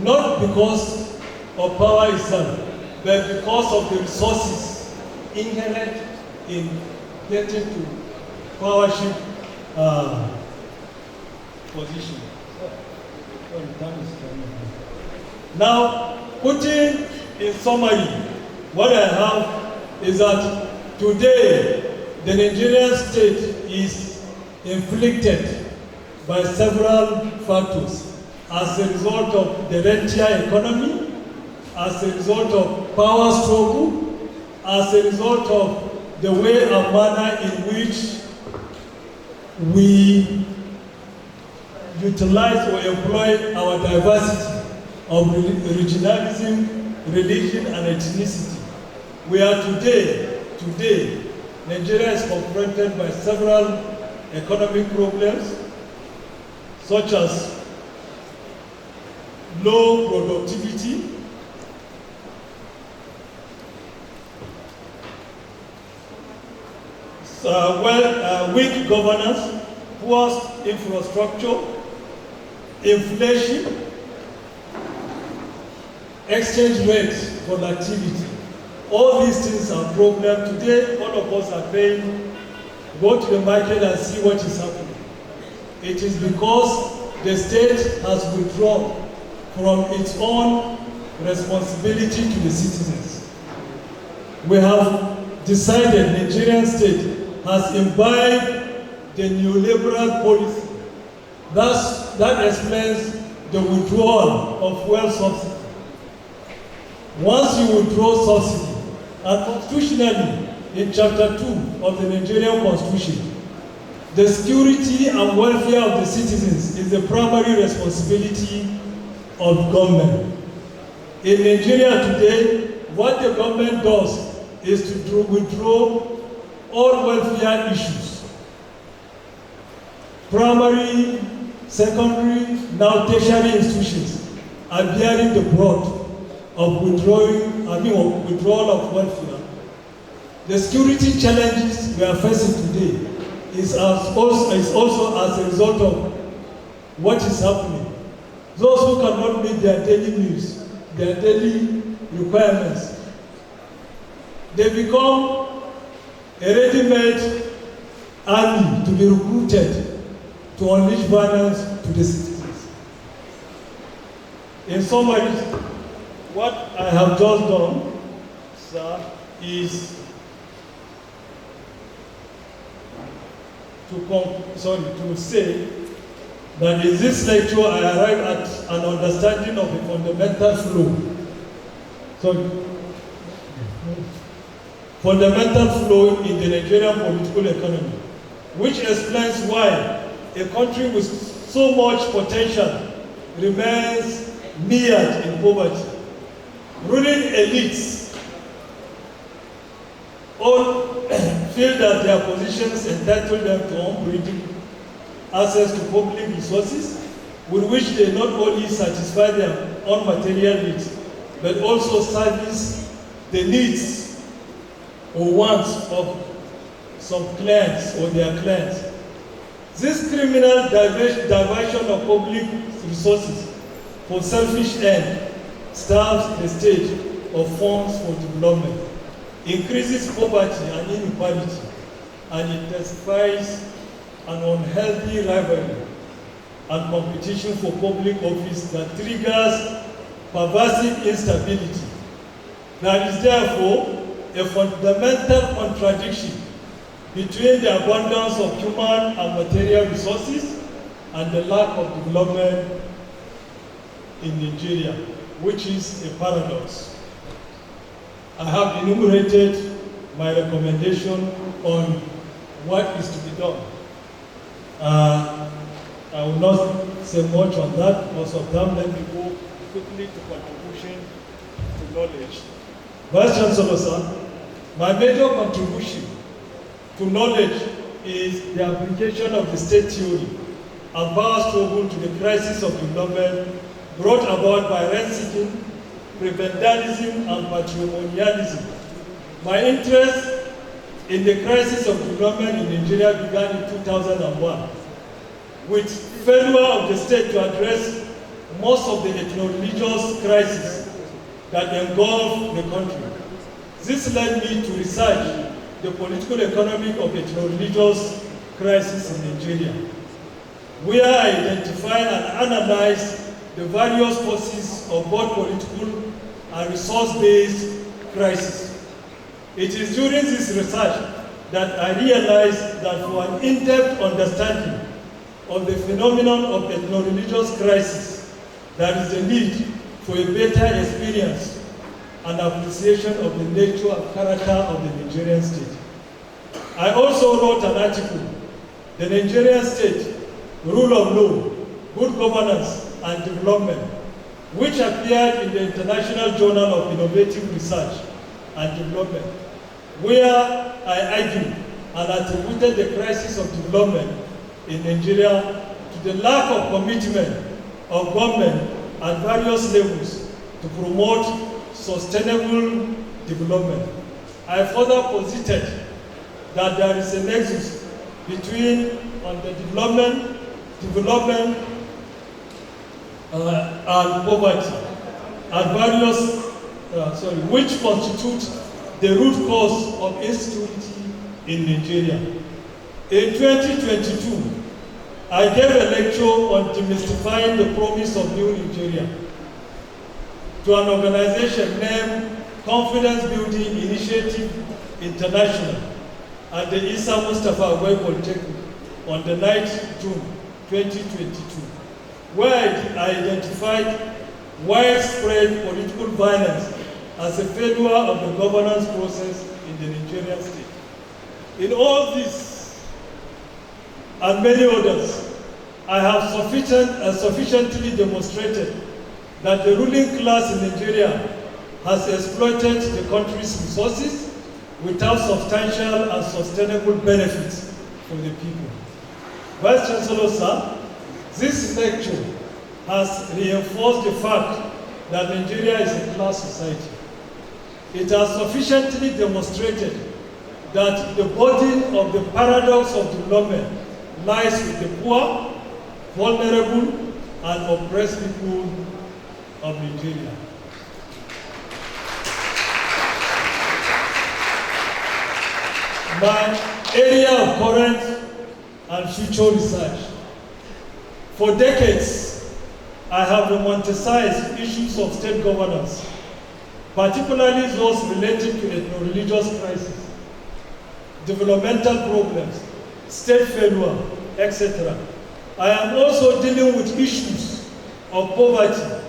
not because of power itself, but because of the resources inherent in getting to powership position. Now, putting in summary, what I have is that today the Nigerian state is inflicted by several factors as a result of the rentier economy, as a result of power struggle, as a result of the way and manner in which we utilize or employ our diversity of regionalism, religion, and ethnicity. We are today, Nigeria is confronted by several economic problems, such as low productivity, weak governance, poor infrastructure, inflation, exchange rate volatility. All these things are problems. Today, all of us are paying, go to the market and see what is happening. It is because the state has withdrawn from its own responsibility to the citizens. We have decided the Nigerian state has imbibed the neoliberal policy. That explains the withdrawal of fuel subsidy. once you withdraw subsidy. And constitutionally, in Chapter 2 of the Nigerian Constitution, the security and welfare of the citizens is the primary responsibility of government. In Nigeria today, what the government does is to withdraw all welfare issues. Primary, secondary, now tertiary institutions are bearing the brunt of withdrawal of welfare. The security challenges we are facing today is also as a result of what is happening. Those who cannot meet their daily needs, their daily requirements, they become a ready-made army to be recruited to unleash violence to the citizens. In summary, what I have just done, sir, is to say that in this lecture I arrived at an understanding of the fundamental flow in the Nigerian political economy, which explains why a country with so much potential remains mired in poverty. Ruling elites all feel that their positions entitle them to unbridled access to public resources with which they not only satisfy their own material needs, but also service the needs or wants of some clients or their clients. This criminal diversion of public resources for selfish ends starves the state of funds for development, increases poverty and inequality, and intensifies an unhealthy rivalry and competition for public office that triggers pervasive instability. There is therefore a fundamental contradiction between the abundance of human and material resources and the lack of development in Nigeria, which is a paradox. I have enumerated my recommendation on what is to be done. I will not say much on that because of time. Let me go quickly to contribution to knowledge. Vice Chancellor, sir, my major contribution to knowledge is the application of the state theory and power struggle to the crisis of development brought about by rent-seeking, prebendalism, and patrimonialism. My interest in the crisis of development in Nigeria began in 2001 with failure of the state to address most of the ethno-religious crises that engulf the country. This led me to research the political economic of ethno-religious crisis in Nigeria, where I identified and analyzed the various causes of both political and resource-based crisis. It is during this research that I realized that for an in-depth understanding of the phenomenon of ethno-religious crisis, there is a need for a better experience and appreciation of the nature and character of the Nigerian state. I also wrote an article, The Nigerian State, Rule of Law, Good Governance, and Development, which appeared in the International Journal of Innovative Research and Development, where I argued and attributed the crisis of development in Nigeria to the lack of commitment of government at various levels to promote sustainable development. I further posited that there is a nexus between the development and poverty, and various, which constitute the root cause of insecurity in Nigeria. In 2022, I gave a lecture on demystifying the promise of new Nigeria to an organization named Confidence Building Initiative International at the Isa Mustafa Away Polytechnic on the 9th June 2022, where I identified widespread political violence as a failure of the governance process in the Nigerian state. In all this and many others, I have sufficiently demonstrated that the ruling class in Nigeria has exploited the country's resources without substantial and sustainable benefits for the people. Vice Chancellor, sir, this lecture has reinforced the fact that Nigeria is a class society. It has sufficiently demonstrated that the burden of the paradox of development lies with the poor, vulnerable, and oppressed people of Nigeria. My area of current and future research. For decades, I have romanticized issues of state governance, particularly those related to ethno-religious crisis, developmental problems, state failure, etc. I am also dealing with issues of poverty,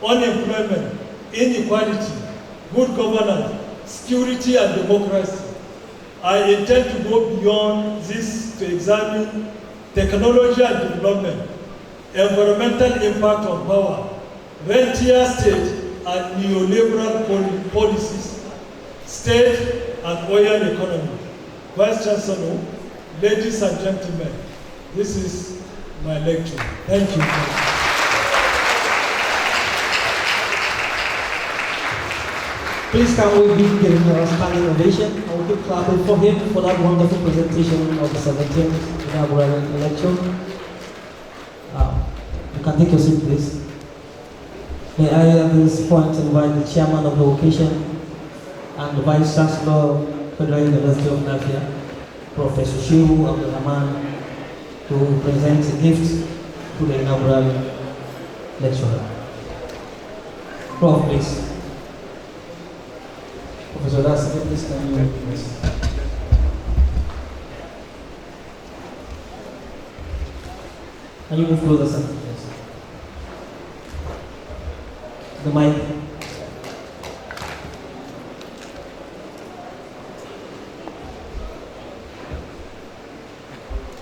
unemployment, inequality, good governance, security, and democracy. I intend to go beyond this to examine technology and development, environmental impact on power, rentier state and neoliberal policies, state and oil economy. Vice Chancellor, ladies and gentlemen, this is my lecture. Thank you. Please can we give him a standing ovation? I will keep clapping for him for that wonderful presentation of the 17th inaugural lecture. You can take your seat, please. May I at this point invite the chairman of the occasion and the Vice Chancellor, Federal University of Nigeria, Professor Shiru Abdullahi, to present a gift to the inaugural lecturer. Prof, please. Professor Lassie, please can you please. Can you move closer, sir? Yes. The mic.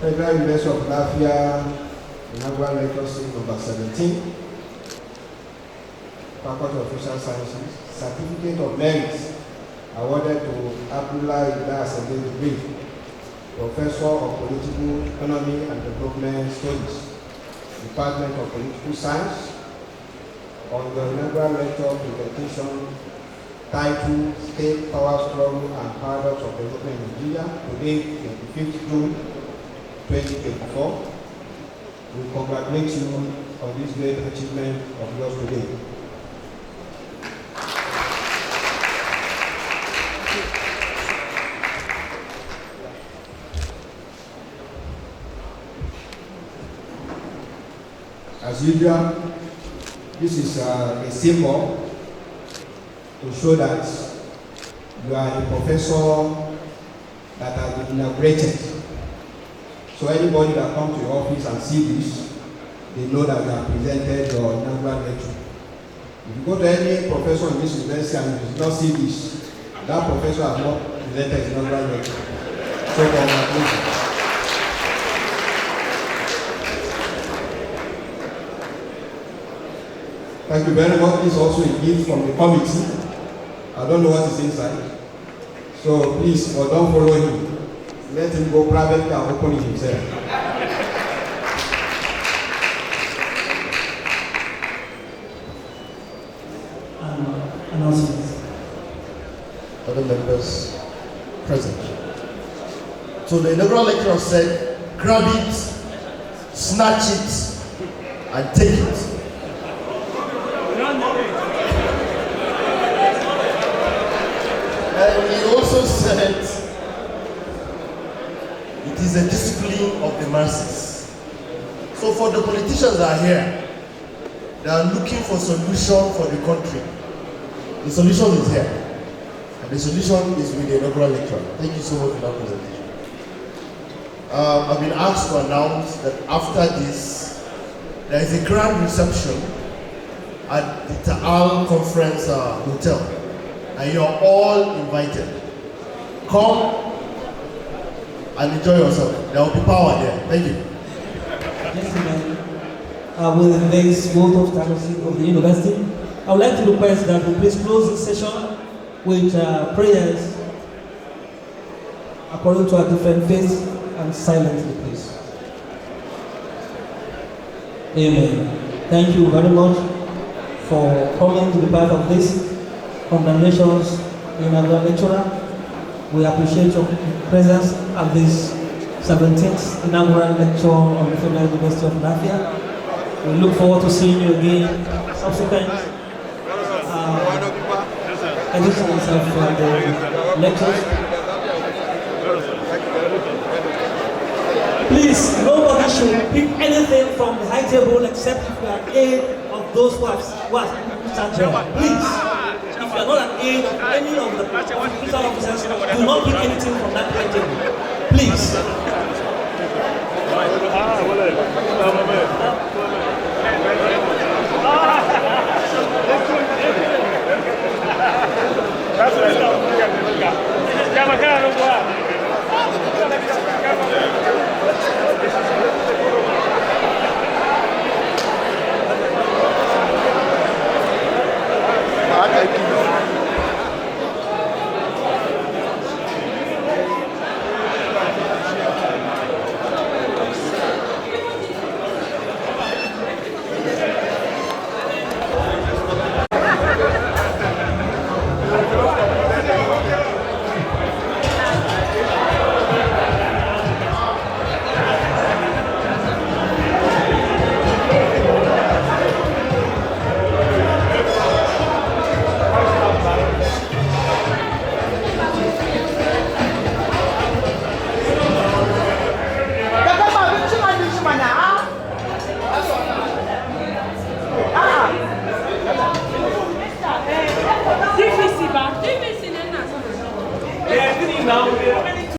Federal University of Latvia, inaugural lecture series number 17, Faculty of Social Sciences, Certificate of Merit awarded to Abdullahi Jibrin, Professor of Political Economy and Development Studies, Department of Political Science, on the inaugural lecture presentation titled State Power Struggle and Paradox of Development in Nigeria, today, 25th June 2024. We congratulate you on this great achievement of yours today. As usual, this is a symbol to show that you are a professor that has been inaugurated. So anybody that comes to your office and see this, they know that you have presented your inaugural lecture. If you go to any professor in this university and you do not see this, that professor has not presented his inaugural lecture. So congratulations. Thank you very much. This is also a gift from the committee. I don't know what is inside. So please, don't follow him. Let him go privately and open it himself. Announcements. Other members present. So the inaugural lecturer said, grab it, snatch it, and take it. And he also said, it is a discipline of the masses. So for the politicians that are here, they are looking for solution for the country. The solution is here. And the solution is with the inaugural lecture. Thank you so much for that presentation. I've been asked to announce that after this, there is a grand reception at the Taal Conference Hotel. and you're all invited. Come and enjoy yourself. There will be power there. Thank you. Gentlemen, with this vote of thanks of the university, I would like to request that we please close this session with prayers according to our different faiths and silently, please. Amen. Thank you very much for coming to be part of this. Congratulations, Inaugural lecturer. We appreciate your presence at this 17th inaugural lecture on the Federal University of Lafia. We look forward to seeing you again subsequent editions of the lectures. Please, nobody should pick anything from the high table except if you are aid of those who have stand here. Please, if you are not an aid of any of the official officers, do not pick anything from that high table. Please. Thank you.